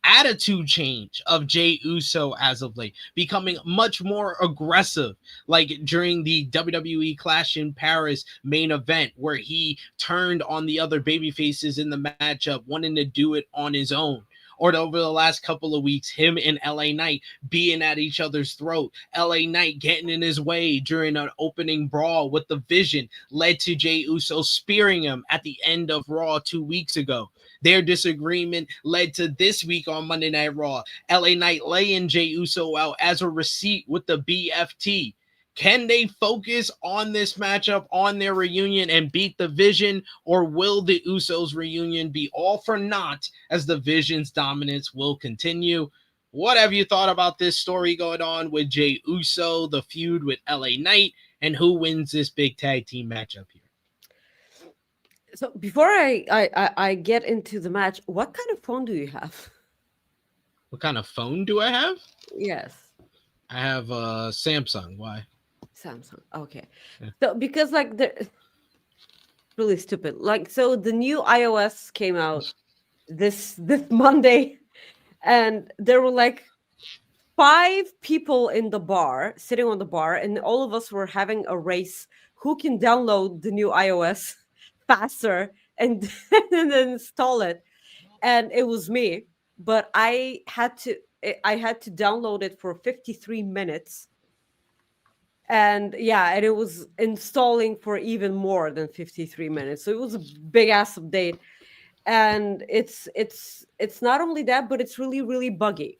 attitude change of Jey Uso as of late, becoming much more aggressive, like during the WWE Clash in Paris main event, where he turned on the other baby faces in the matchup, wanting to do it on his own. Or over the last couple of weeks, him and LA Knight being at each other's throat. LA Knight getting in his way during an opening brawl with the Vision led to Jey Uso spearing him at the end of Raw 2 weeks ago. Their disagreement led to this week on Monday Night Raw, LA Knight laying Jey Uso out as a receipt with the BFT. Can they focus on this matchup, on their reunion, and beat the Vision, or will the Usos reunion be all for naught as the Vision's dominance will continue? What have you thought about this story going on with Jey Uso, the feud with LA Knight, and who wins this big tag team matchup here? So before I get into the match, what kind of phone do you have? What kind of phone do I have? Yes, I have a Samsung. Why? Samsung. Okay, Yeah. so because like the really stupid. Like so, the new iOS came out this Monday, and there were like 5 people in the bar, sitting on the bar, and all of us were having a race who can download the new iOS faster and, and then install it. And it was me, but I had to download it for 53 minutes. And yeah, and it was installing for even more than 53 minutes. So it was a big ass update. And it's not only that, but it's really, really buggy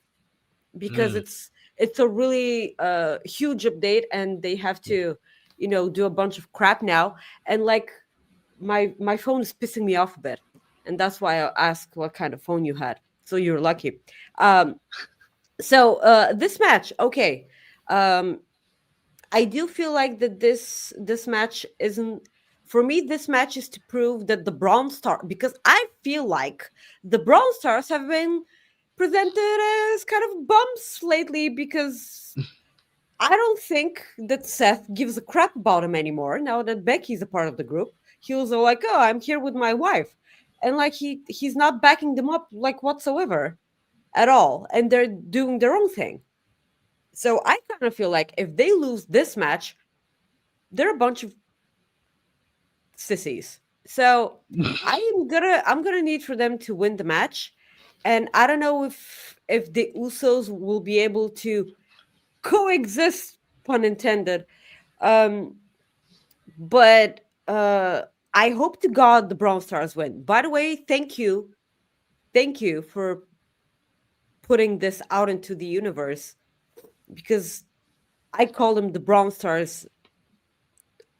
because it's a really huge update, and they have to do a bunch of crap now. And like my phone is pissing me off a bit, and that's why I asked what kind of phone you had. So you're lucky. So this match, okay, I do feel like that this match isn't for me. This match is to prove that the Braun Star, because I feel like the Braun Stars have been presented as kind of bumps lately, because I don't think that Seth gives a crap about him anymore now that Becky's a part of the group. He was all like, "Oh, I'm here with my wife," and like he's not backing them up like whatsoever at all, and they're doing their own thing. So I kind of feel like if they lose this match, they're a bunch of sissies. So I'm gonna need for them to win the match, and I don't know if the Usos will be able to coexist pun intended. Um, but I hope to God the Brown Stars win. By the way, thank you for putting this out into the universe because I call them the Brown Stars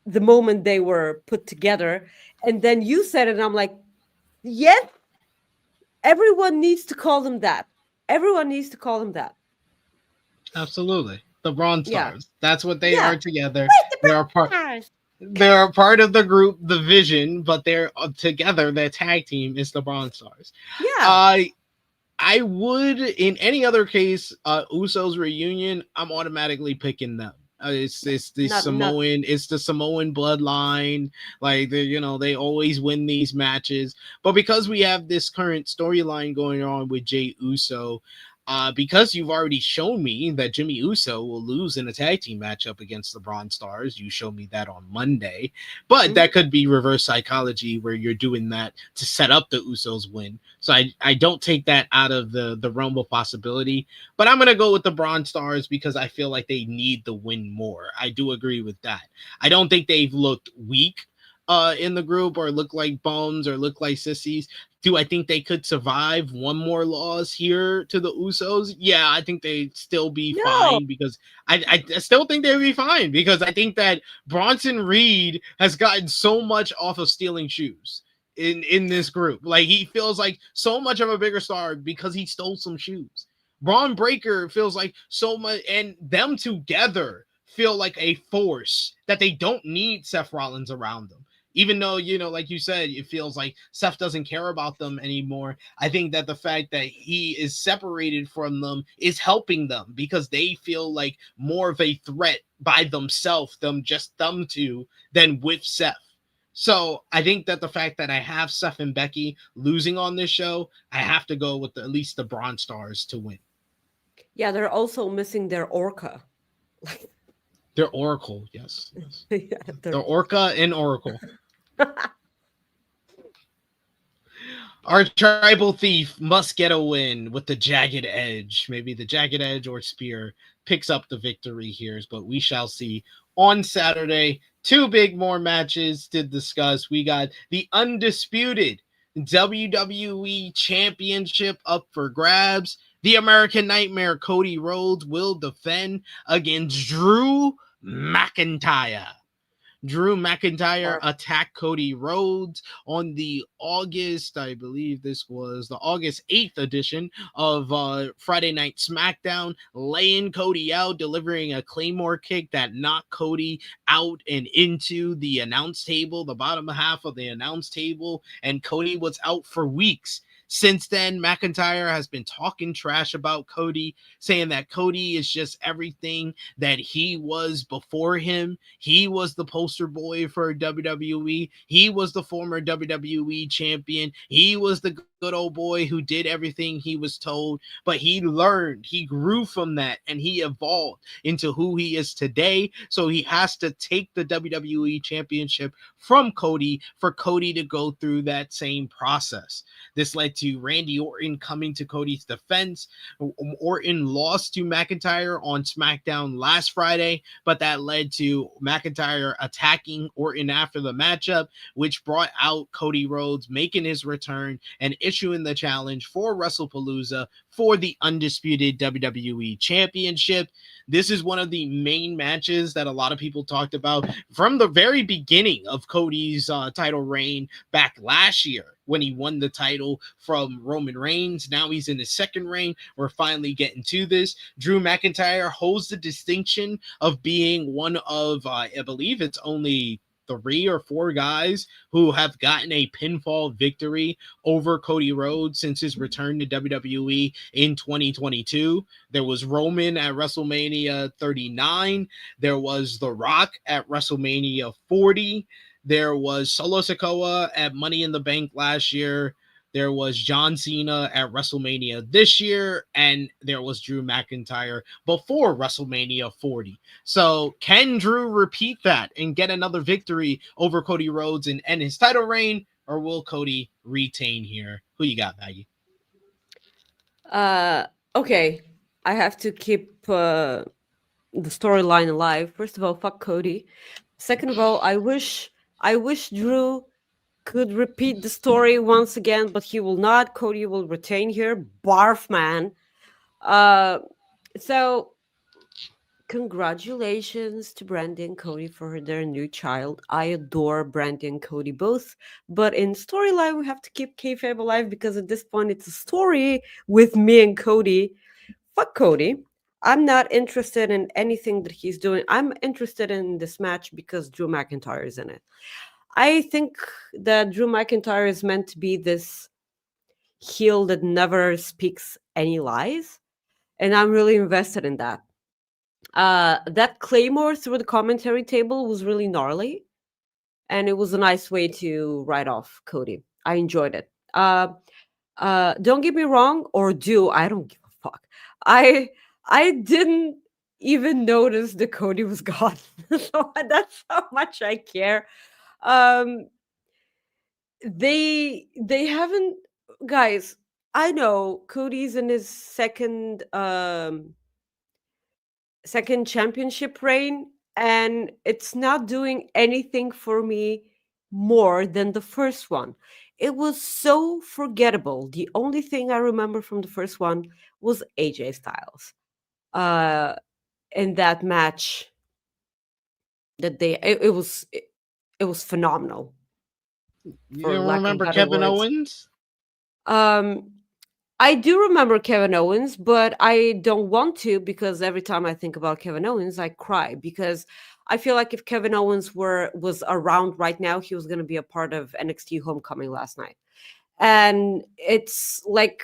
the moment they were put together, and then you said it, and I'm like, yes, everyone needs to call them that. Everyone needs to call them that. Absolutely. The Bron Yeah, Stars. That's what they yeah. are together. Where's the They are part Brown Stars? they're a part of the group, the Vision, but they're together. Their tag team is the Bron Stars. Yeah, I would, in any other case, Usos reunion, I'm automatically picking them. It's the not. Samoan bloodline. Like they always win these matches. But because we have this current storyline going on with Jey Uso, because you've already shown me that Jimmy Uso will lose in a tag team matchup against the Bron Stars. You showed me that on Monday. But that could be reverse psychology where you're doing that to set up the Usos win. So I don't take that out of the realm of possibility. But I'm going to go with the Bron Stars because I feel like they need the win more. I do agree with that. I don't think they've looked weak in the group or look like bums or look like sissies. Do I think they could survive one more loss here to the Usos? Yeah, I think they'd still be No, fine because I still think they'd be fine because I think that Bronson Reed has gotten so much off of stealing shoes in this group. Like he feels like so much of a bigger star because he stole some shoes. Braun Breaker feels like so much, and them together feel like a force that they don't need Seth Rollins around them. Even though, like you said, it feels like Seth doesn't care about them anymore. I think that the fact that he is separated from them is helping them because they feel like more of a threat by themselves, them two, than with Seth. So I think that the fact that I have Seth and Becky losing on this show, I have to go with at least the Bron Stars to win. yeah, they're also missing their Orca. They're Oracle, yes. Yeah, They're Orca and Oracle. Our tribal thief must get a win with the Jagged Edge. Maybe the Jagged Edge or Spear picks up the victory here, but we shall see on Saturday. Two more matches to discuss. We got the undisputed WWE Championship up for grabs. The American Nightmare Cody Rhodes will defend against Drew McIntyre. Drew McIntyre attacked Cody Rhodes on the I believe this was the August 8th edition of Friday Night SmackDown, laying Cody out, delivering a Claymore kick that knocked Cody out and into the announce table, the bottom half of the announce table, and Cody was out for weeks. Since then, McIntyre has been talking trash about Cody, saying that Cody is just everything that he was before him. He was the poster boy for WWE. He was the former WWE champion. He was the good old boy who did everything he was told, but he learned, he grew from that, and he evolved into who he is today. So he has to take the WWE championship from Cody for Cody to go through that same process. This led to Randy Orton coming to Cody's defense. Orton lost to McIntyre on SmackDown last Friday, but that led to McIntyre attacking Orton after the matchup, which brought out Cody Rhodes making his return and issuing the challenge for Wrestlepalooza for the undisputed WWE Championship. This is one of the main matches that a lot of people talked about from the very beginning of Cody's title reign back last year when he won the title from Roman Reigns. Now he's in his second reign. We're finally getting to this. Drew McIntyre holds the distinction of being one of, I believe it's only 3 or 4 guys who have gotten a pinfall victory over Cody Rhodes since his return to WWE in 2022. There was Roman at WrestleMania 39. There was The Rock at WrestleMania 40. There was Solo Sikoa at Money in the Bank last year. There was John Cena at WrestleMania this year, and there was Drew McIntyre before WrestleMania 40. So can Drew repeat that and get another victory over Cody Rhodes and end his title reign, or will Cody retain here? Who you got, Maggie? Okay, I have to keep the storyline alive. First of all, fuck Cody. Second of all, I wish Drew could repeat the story once again, but he will not. Cody will retain here. Barf, man. Uh, so congratulations to Brandy and Cody for their new child. I adore Brandy and Cody both, but in storyline we have to keep kayfabe alive because at this point it's a story with me and Cody. Fuck Cody. I'm not interested in anything that he's doing. I'm interested in this match because Drew McIntyre is in it. I think that Drew McIntyre is meant to be this heel that never speaks any lies, and I'm really invested in that. That Claymore through the commentary table was really gnarly, and it was a nice way to write off Cody. I enjoyed it. Don't get me wrong, or do I don't give a fuck. I I didn't even notice that Cody was gone. So that's how much I care. Um, they haven't, guys. I know Cody's in his second championship reign, and it's not doing anything for me more than the first one. It was so forgettable. The only thing I remember from the first one was AJ Styles. Uh in that match that it was phenomenal, You for don't lack of remember better Kevin words. Owens? Um I do remember Kevin Owens, but I don't want to because every time I think about Kevin Owens, I cry because I feel like if Kevin Owens was around right now, he was going to be a part of NXT Homecoming last night. And it's like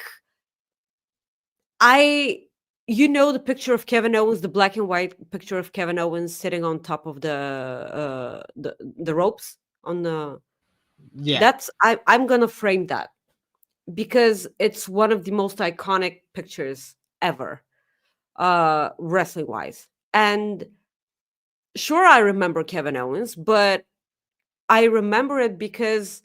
I the picture of Kevin Owens, the black and white picture of Kevin Owens sitting on top of the ropes on the Yeah. that's I'm going to frame that because it's one of the most iconic pictures ever, wrestling wise. And sure, I remember Kevin Owens, but I remember it because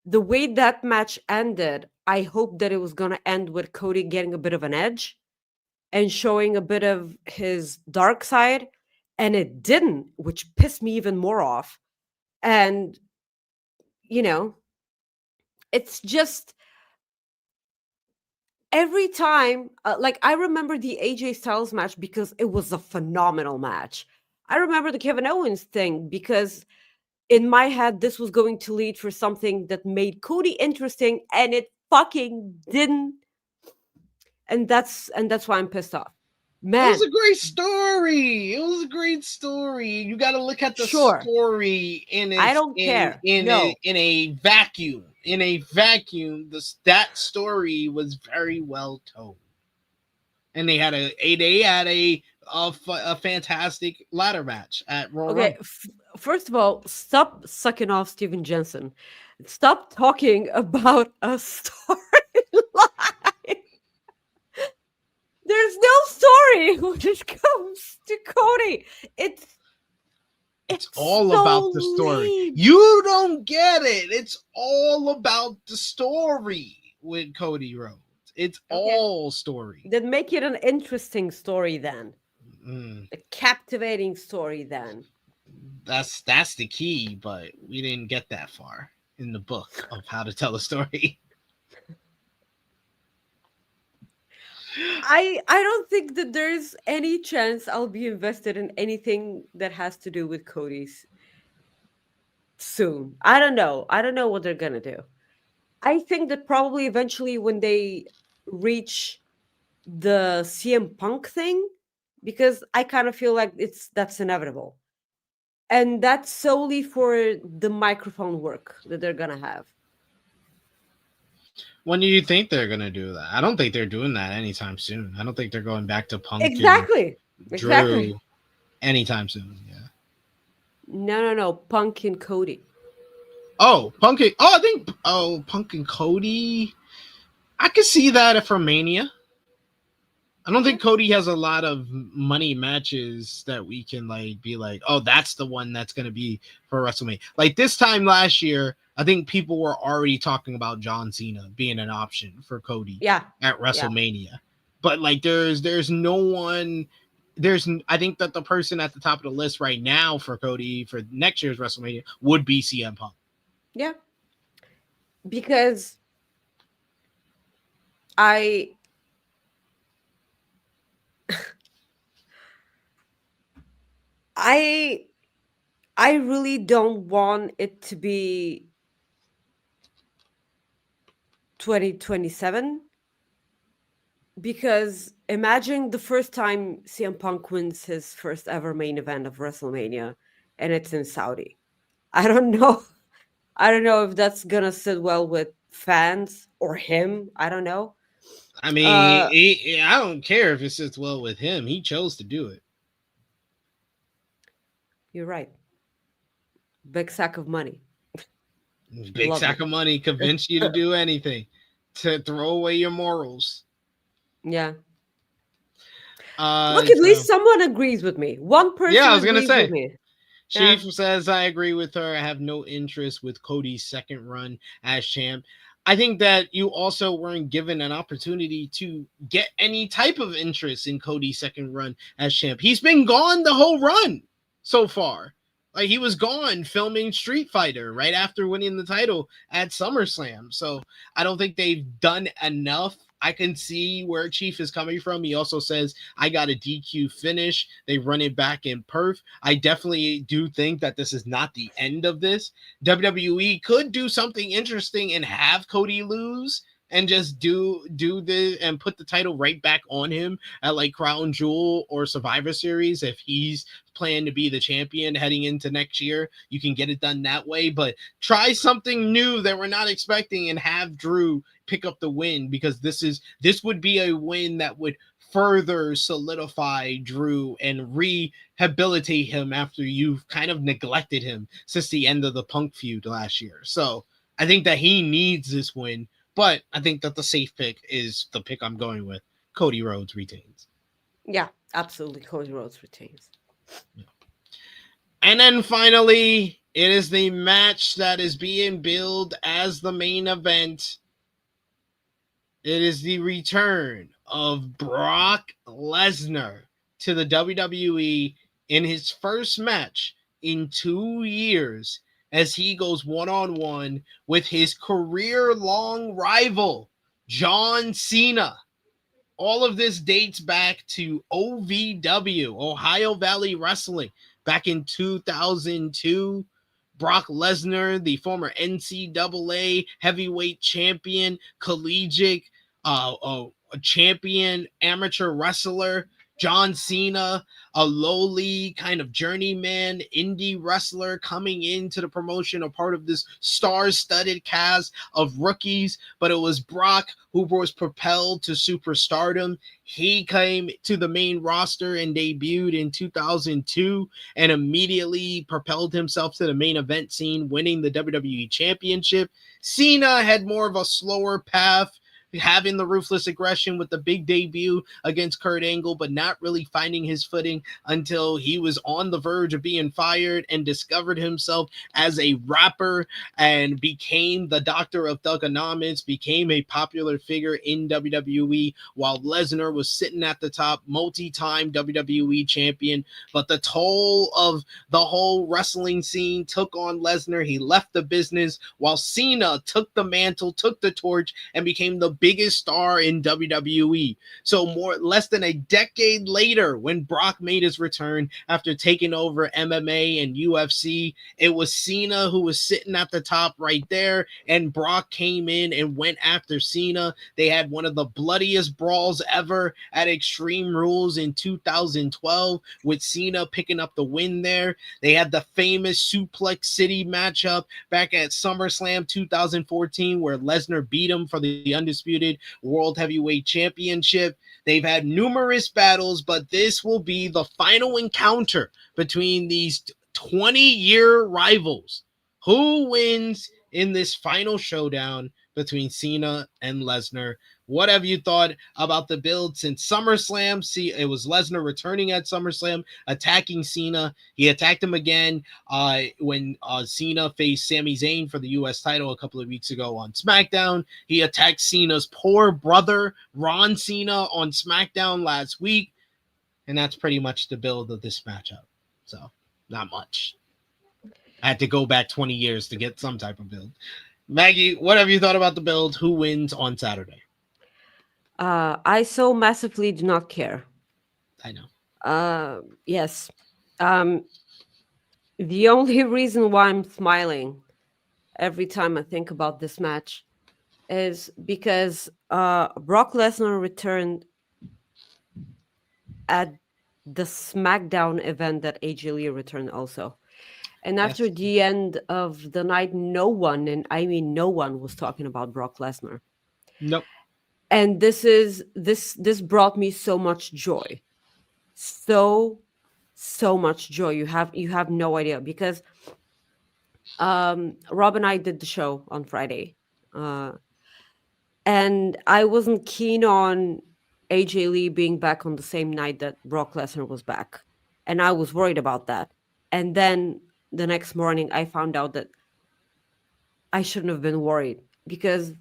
the way that match ended, I hoped that it was going to end with Cody getting a bit of an edge and showing a bit of his dark side, and it didn't, which pissed me even more off. And you know it's just every time, like I remember the AJ Styles match because it was a phenomenal match. I remember the Kevin Owens thing because in my head this was going to lead for something that made Cody interesting, and it fucking didn't. And that's why I'm pissed off, It was man. a great story. It was a great story. You got to look at the Sure, story in I its don't care. No, in a vacuum. In a vacuum, that story was very well told, and they had a fantastic ladder match at Royal okay. Rumble. First of all, stop sucking off Steven Jensen. Stop talking about a storyline. There's no story when it comes to Cody. It's It's it's all about so the story. lame. You don't get it. It's all about the story with Cody Rhodes. It's Okay, all story. then make it an interesting story then, Mm, a captivating story then. that's the key, but we didn't get that far in the book of how to tell a story. I don't think that there's any chance I'll be invested in anything that has to do with Cody's soon. I don't know. I don't know what they're gonna do. I think that probably eventually when they reach the CM Punk thing, because I kind of feel like that's inevitable. And that's solely for the microphone work that they're gonna have. When do you think they're gonna do that? I don't think they're doing that anytime soon. I don't think they're going back to Punk and Exactly. Exactly. Drew anytime soon. Yeah. No. Punk and Cody. Oh, Punk. Oh, I think. Oh, Punk and Cody. I could see that for Mania. I don't Yeah. think Cody has a lot of money matches that we can like be like, oh, that's the one that's gonna be for WrestleMania. Like this time last year, I think people were already talking about John Cena being an option for Cody Yeah. at Yeah. WrestleMania. But like there's no one I think that the person at the top of the list right now for Cody for next year's WrestleMania would be CM Punk. Yeah. Because I I really don't want it to be 2027, because imagine the first time CM Punk wins his first ever main event of WrestleMania and it's in Saudi. I don't know. I don't know if that's gonna sit well with fans or him. I don't know. I mean, I don't care if it sits well with him. He chose to do it. You're right. Big sack of money. Big Love sack it. of money convinced you to do anything, to throw away your morals. Yeah. Uh, Look, at so- least someone agrees with me. One person Yeah, I was gonna agrees say. with me. Chief says, I agree with her. I have no interest with Cody's second run as champ. I think that you also weren't given an opportunity to get any type of interest in Cody's second run as champ. He's been gone the whole run so far. Like, he was gone filming Street Fighter right after winning the title at SummerSlam. So I don't think they've done enough. I can see where Chief is coming from. He also says, I got a DQ finish. They run it back in perf. I definitely do think that this is not the end of this. WWE could do something interesting and have Cody lose and just do this and put the title right back on him at like Crown Jewel or Survivor Series. If he's planning to be the champion heading into next year, you can get it done that way. But try something new that we're not expecting and have Drew pick up the win, because this would be a win that would further solidify Drew and rehabilitate him after you've kind of neglected him since the end of the Punk feud last year. So I think that he needs this win, but I think that the safe pick is the pick I'm going with. Cody Rhodes retains. Yeah, absolutely. Cody Rhodes retains. And then finally, it is the match that is being billed as the main event. It is the return of Brock Lesnar to the WWE in his first match in 2 years, as he goes one-on-one with his career-long rival, John Cena. All of this dates back to OVW, Ohio Valley Wrestling, back in 2002. Brock Lesnar, the former NCAA heavyweight champion, collegiate champion, amateur wrestler. John Cena, a lowly kind of journeyman indie wrestler coming into the promotion, a part of this star-studded cast of rookies. But it was Brock who was propelled to superstardom. He came to the main roster and debuted in 2002 and immediately propelled himself to the main event scene, winning the WWE Championship. Cena had more of a slower path, having the ruthless aggression with the big debut against Kurt Angle, but not really finding his footing until he was on the verge of being fired and discovered himself as a rapper and became the Doctor of Thugonomics, became a popular figure in WWE, while Lesnar was sitting at the top, multi-time WWE champion. But the toll of the whole wrestling scene took on Lesnar. He left the business while Cena took the mantle, took the torch, and became the biggest star in WWE. So less than a decade later, when Brock made his return after taking over MMA and UFC, it was Cena who was sitting at the top right there, and Brock came in and went after Cena. They had one of the bloodiest brawls ever at Extreme Rules in 2012, with Cena picking up the win there. They had the famous Suplex City matchup back at SummerSlam 2014, where Lesnar beat him for the undisputed World Heavyweight Championship. They've had numerous battles, but this will be the final encounter between these 20-year rivals. Who wins in this final showdown between Cena and Lesnar? What have you thought about the build since SummerSlam? See, it was Lesnar returning at SummerSlam, attacking Cena. He attacked him again when Cena faced Sami Zayn for the U.S. title a couple of weeks ago on SmackDown. He attacked Cena's poor brother, Ron Cena, on SmackDown last week. And that's pretty much the build of this matchup. So, not much. I had to go back 20 years to get some type of build. Maggie, what have you thought about the build? Who wins on Saturday? I so massively do not care. I know. Yes. The only reason why I'm smiling every time I think about this match is because Brock Lesnar returned at the SmackDown event that AJ Lee returned also. And after Yes. the end of the night, no one, and I mean no one, was talking about Brock Lesnar. Nope. And this brought me so much joy. So much joy. You have no idea, because Rob and I did the show on Friday. And I wasn't keen on AJ Lee being back on the same night that Brock Lesnar was back. And I was worried about that. And then the next morning, I found out that I shouldn't have been worried, because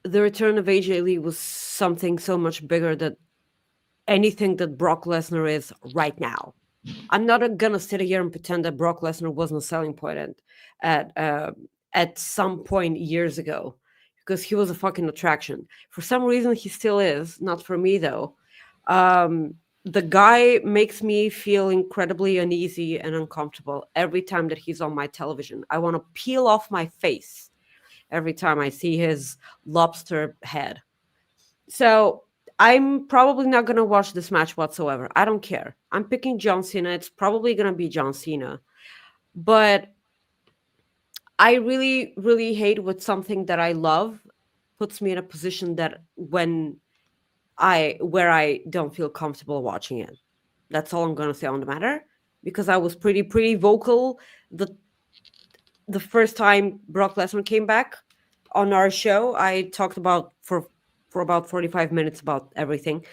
the return of AJ Lee was something so much bigger than anything that Brock Lesnar is right now. I'm not gonna sit here and pretend that Brock Lesnar wasn't a selling point at some point years ago, because he was a fucking attraction. For some reason, he still is. Not for me though. The guy makes me feel incredibly uneasy and uncomfortable every time that he's on my television. I want to peel off my face every time I see his lobster head. So I'm probably not going to watch this match whatsoever. I don't care. I'm picking John Cena. It's probably going to be John Cena. But I really, really hate what something that I love puts me in a position that where I don't feel comfortable watching it. That's all I'm going to say on the matter, because I was pretty vocal the first time Brock Lesnar came back on our show. I talked about for about 45 minutes about everything.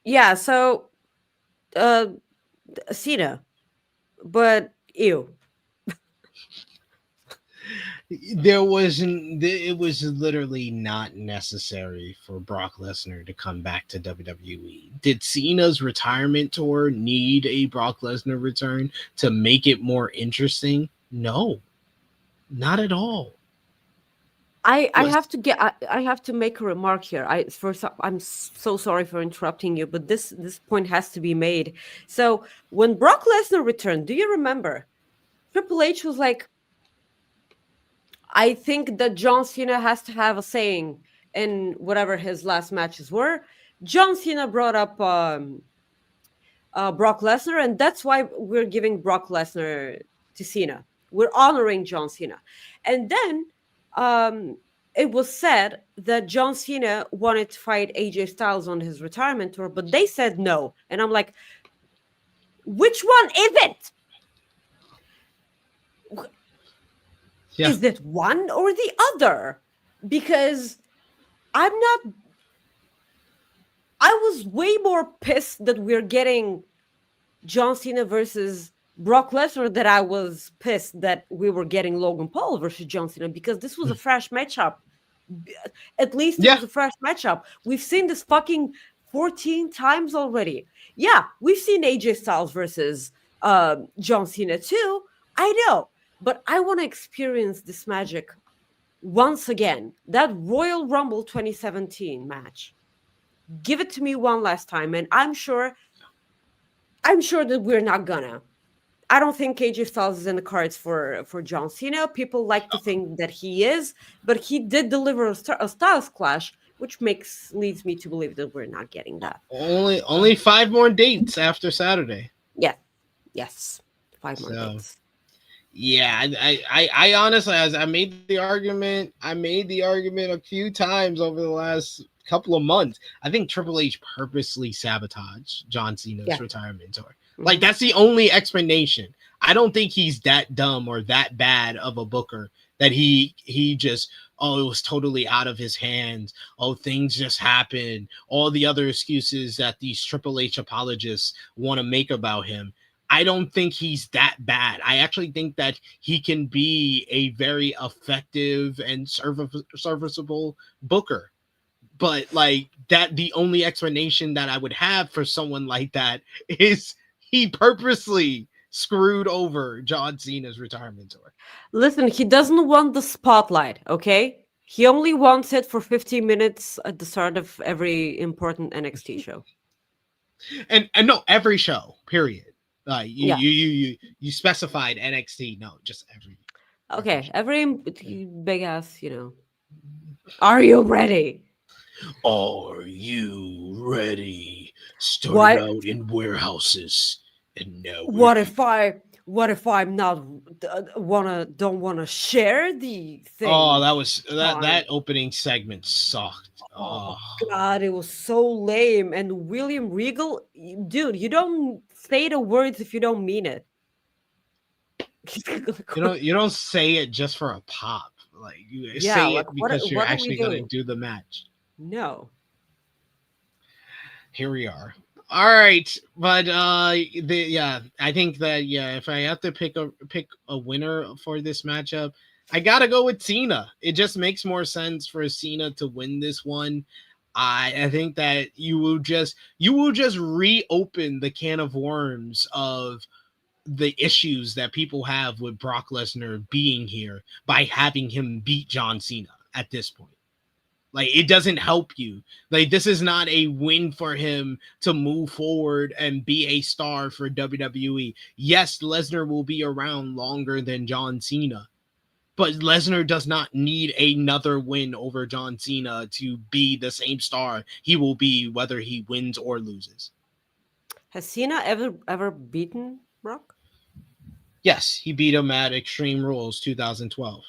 Yeah, so Cena, but ew. It was literally not necessary for Brock Lesnar to come back to WWE. Did Cena's retirement tour need a Brock Lesnar return to make it more interesting? No, not at all. I have to make a remark here. I'm so sorry for interrupting you, but this point has to be made. So when Brock Lesnar returned, do you remember? Triple H was like, I think that John Cena has to have a saying in whatever his last matches were. John Cena brought up Brock Lesnar, and that's why we're giving Brock Lesnar to Cena. We're honoring John Cena. And then it was said that John Cena wanted to fight AJ Styles on his retirement tour, but they said no. And I'm like, which one is it? Yeah. Is it one or the other? Because I was way more pissed that we're getting John Cena versus Brock Lesnar than I was pissed that we were getting Logan Paul versus John Cena, because this was a fresh matchup. At least it was a fresh matchup. We've seen this fucking 14 times already. Yeah, we've seen AJ Styles versus John Cena too. I know. But I want to experience this magic once again. That Royal Rumble 2017 match. Give it to me one last time, and I'm sure that we're not gonna. I don't think AJ Styles is in the cards for John Cena. People like to think that he is, but he did deliver a Styles clash, which leads me to believe that we're not getting that. Only 5 more dates after Saturday. Yeah. Yes. 5 more dates. Yeah, I honestly, as I made the argument a few times over the last couple of months. I think Triple H purposely sabotaged John Cena's retirement tour. Like, that's the only explanation. I don't think he's that dumb or that bad of a booker that he just, it was totally out of his hands. Oh, things just happened. All the other excuses that these Triple H apologists want to make about him. I don't think he's that bad. I actually think that he can be a very effective and serviceable booker. But like that, the only explanation that I would have for someone like that is he purposely screwed over John Cena's retirement tour. Listen, he doesn't want the spotlight, okay? He only wants it for 15 minutes at the start of every important NXT show. And no, every show, period. Yeah. You specified NXT. No, just every. Okay, every big ass, Are you ready? Are you ready? Started What? out in warehouses, and now What if I'm not don't wanna share the thing? Oh, that was Time. that opening segment sucked. Oh God, it was so lame. And William Regal, dude, you don't say the words if you don't mean it. You don't say it just for a pop. Like you say like, it because you're what are we actually going to doing? do the match. No. Here we are. All right, but I think that if I have to pick a winner for this matchup, I gotta go with Cena. It just makes more sense for Cena to win this one. I think that you will just reopen the can of worms of the issues that people have with Brock Lesnar being here by having him beat John Cena at this point. Like, it doesn't help you. Like, this is not a win for him to move forward and be a star for WWE. Yes, Lesnar will be around longer than John Cena, but Lesnar does not need another win over John Cena to be the same star he will be whether he wins or loses. Has Cena ever beaten Brock? Yes, he beat him at Extreme Rules 2012.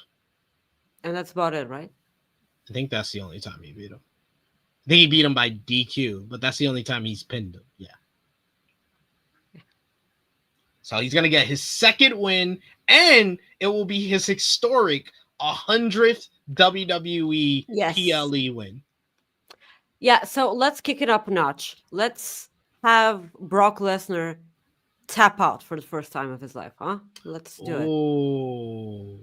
And that's about it, right? I think that's the only time he beat him. I think he beat him by DQ, but that's the only time he's pinned him. Yeah. So he's going to get his second win, and it will be his historic 100th WWE PLE win. Yeah, so let's kick it up a notch. Let's have Brock Lesnar tap out for the first time of his life, huh? Let's do it. Oh.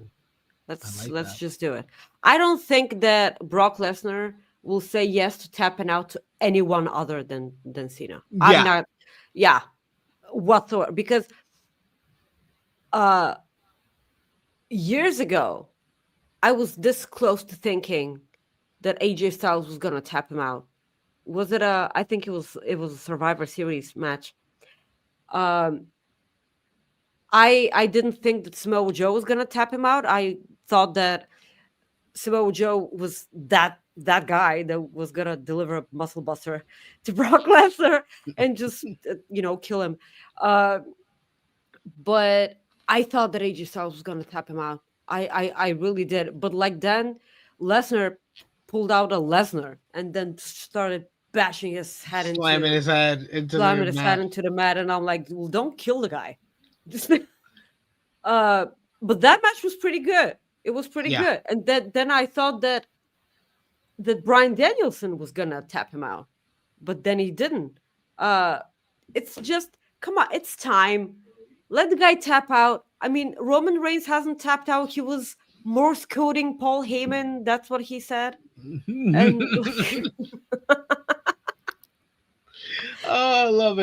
Let's just do it. I don't think that Brock Lesnar will say yes to tapping out to anyone other than Cena. Yeah. I'm not, whatsoever. Because years ago, I was this close to thinking that AJ Styles was gonna tap him out. Was it I think it was a Survivor Series match. I didn't think that Samoa Joe was gonna tap him out. I thought that Samoa Joe was that guy that was gonna deliver a muscle buster to Brock Lesnar and just kill him. But I thought that AJ Styles was gonna tap him out. I really did. But like then, Lesnar pulled out a Lesnar and then started bashing his head slamming his head into the mat, and I'm like, well, don't kill the guy. But that match was pretty good. It was pretty good. And then I thought that Bryan Danielson was gonna tap him out, but then he didn't. It's just, come on, it's time. Let the guy tap out. I mean, Roman Reigns hasn't tapped out. He was Morse coding Paul Heyman. That's what he said. And oh, I love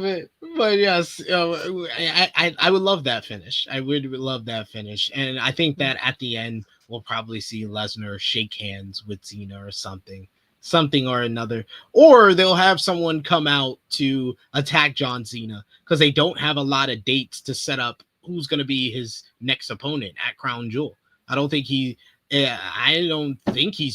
it. But yes, I would love that finish. I would love that finish. And I think that at the end, we'll probably see Lesnar shake hands with Cena or something or another. Or they'll have someone come out to attack John Cena because they don't have a lot of dates to set up who's going to be his next opponent at Crown Jewel. I don't think he's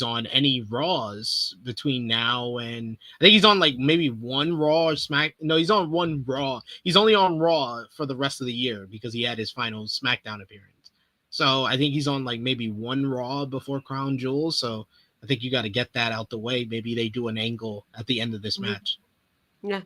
on any Raws between now and I think he's on like maybe one Raw or Smack. No, he's on one Raw. He's only on Raw for the rest of the year because he had his final SmackDown appearance. So I think he's on like maybe one Raw before Crown Jewel. So I think you got to get that out the way. Maybe they do an angle at the end of this match. Yeah.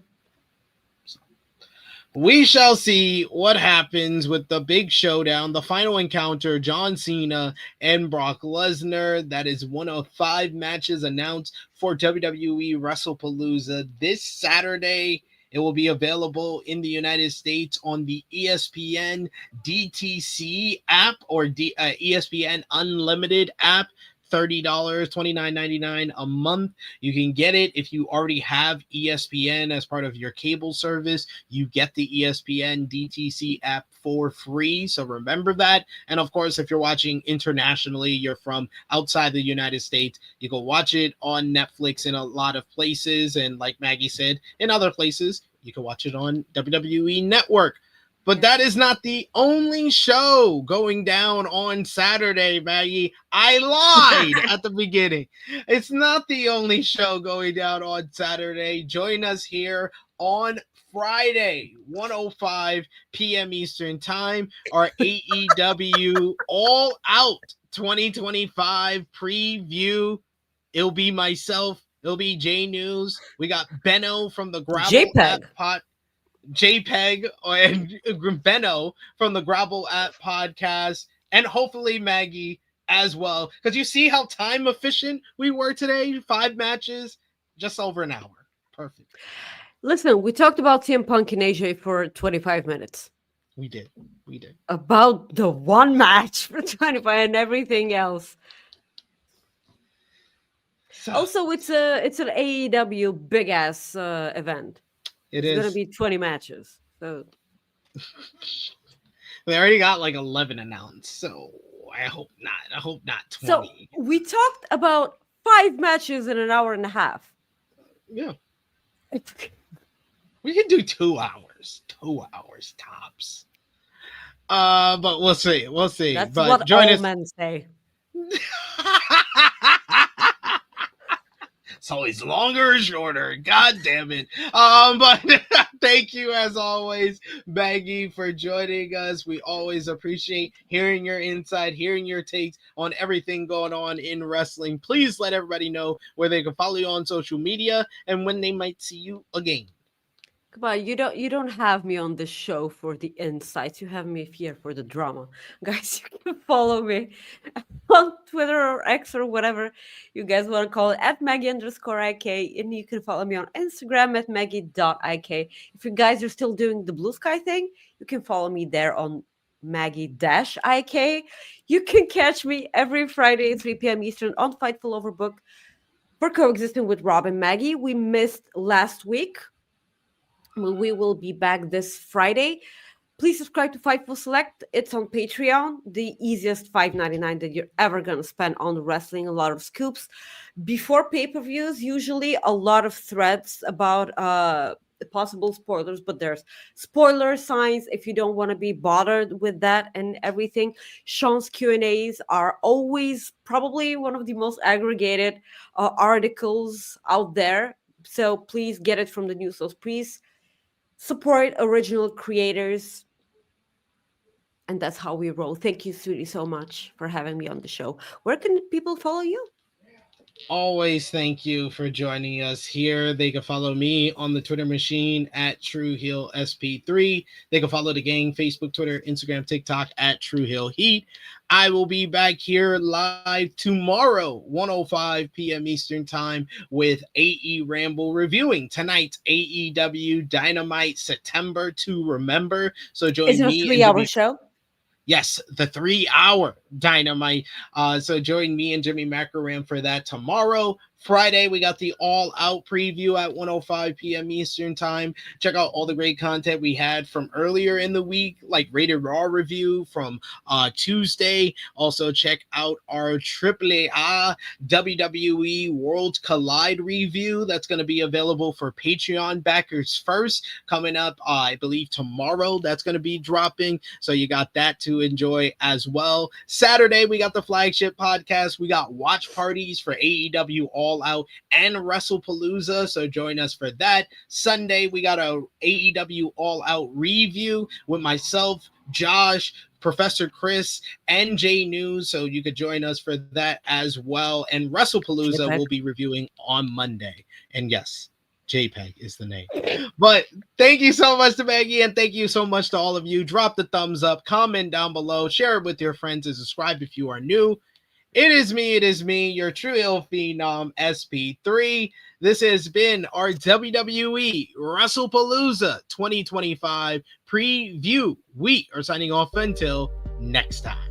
We shall see what happens with the big showdown, the final encounter, John Cena and Brock Lesnar. That is one of 5 matches announced for WWE Wrestlepalooza this Saturday. It will be available in the United States on the ESPN DTC app or ESPN Unlimited app $30, $29.99 a month. You can get it if you already have ESPN as part of your cable service. You get the ESPN DTC app for free, so remember that. And of course, if you're watching internationally, you're from outside the United States, you can watch it on Netflix in a lot of places, and like Maggie said, in other places you can watch it on WWE Network. But that is not the only show going down on Saturday, Maggie. I lied at the beginning. It's not the only show going down on Saturday. Join us here on Friday, 1:05 p.m. Eastern Time, our AEW All Out 2025 preview. It'll be myself. It'll be J News. We got Benno from the Gravel JPEG. App JPEG and Benno from the Gravel App podcast, and hopefully Maggie as well. Because you see how time efficient we were today? 5 matches, just over an hour. Perfect. Listen, we talked about CM Punk in AJ for 25 minutes. We did. About the one match for 25 and everything else. So, Also, it's an AEW big ass event. It's is gonna be 20 matches. So they already got like 11 announced, so I hope not 20. So we talked about 5 matches in an hour and a half. Yeah. We can do 2 hours. 2 hours tops. But we'll see. That's but what join all us. men say. So it's longer or shorter. God damn it. But thank you as always, Maggie, for joining us. We always appreciate hearing your insight, hearing your takes on everything going on in wrestling. Please let everybody know where they can follow you on social media and when they might see you again. Come on, you don't have me on this show for the insights. You have me here for the drama. Guys, you can follow me on Twitter or X or whatever you guys want to call it, at Maggie_IK. And you can follow me on Instagram at Maggie.IK. If you guys are still doing the Blue Sky thing, you can follow me there on Maggie-IK. You can catch me every Friday at 3 p.m. Eastern on Fightful Overbook for Coexisting with Rob and Maggie. We missed last week. We will be back this Friday. Please subscribe to Fightful Select. It's on Patreon. The easiest $5.99 that you're ever going to spend on wrestling. A lot of scoops. Before pay-per-views, usually a lot of threads about possible spoilers, but there's spoiler signs if you don't want to be bothered with that and everything. Sean's Q&As are always probably one of the most aggregated articles out there. So please get it from the news source. Please support original creators. And that's how we roll. Thank you, Sweetie, so much for having me on the show. Where can people follow you? Always thank you for joining us here. They can follow me on the Twitter machine at TrueHeelSP3. They can follow the gang, Facebook, Twitter, Instagram, TikTok at TrueHeelHeat. I will be back here live tomorrow, 1:05 p.m. Eastern Time, with AE Ramble reviewing tonight's AEW Dynamite September to Remember. So join Is it a me. 3-hour show? Yes, the 3-hour Dynamite. So join me and Jimmy Macaram for that tomorrow. Friday, we got the All Out preview at 1:05 p.m. Eastern Time. Check out all the great content we had from earlier in the week, like Rated Raw review from Tuesday. Also, check out our AAA WWE World Collide review. That's going to be available for Patreon backers first. Coming up, I believe tomorrow, that's going to be dropping. So you got that to enjoy as well. Saturday, we got the flagship podcast. We got watch parties for AEW All Out and Wrestlepalooza, so join us for that. Sunday, we got a AEW All Out review with myself, Josh, Professor Chris, and J News, so you could join us for that as well. And Wrestlepalooza JPEG. will be reviewing on Monday. And yes, JPEG is the name. But thank you so much to Maggie, and thank you so much to all of you. Drop the thumbs up, comment down below, share it with your friends, and subscribe if you are new. It is me, your True Heel Phenom SP3. This has been our WWE Wrestlepalooza 2025 preview. We are signing off until next time.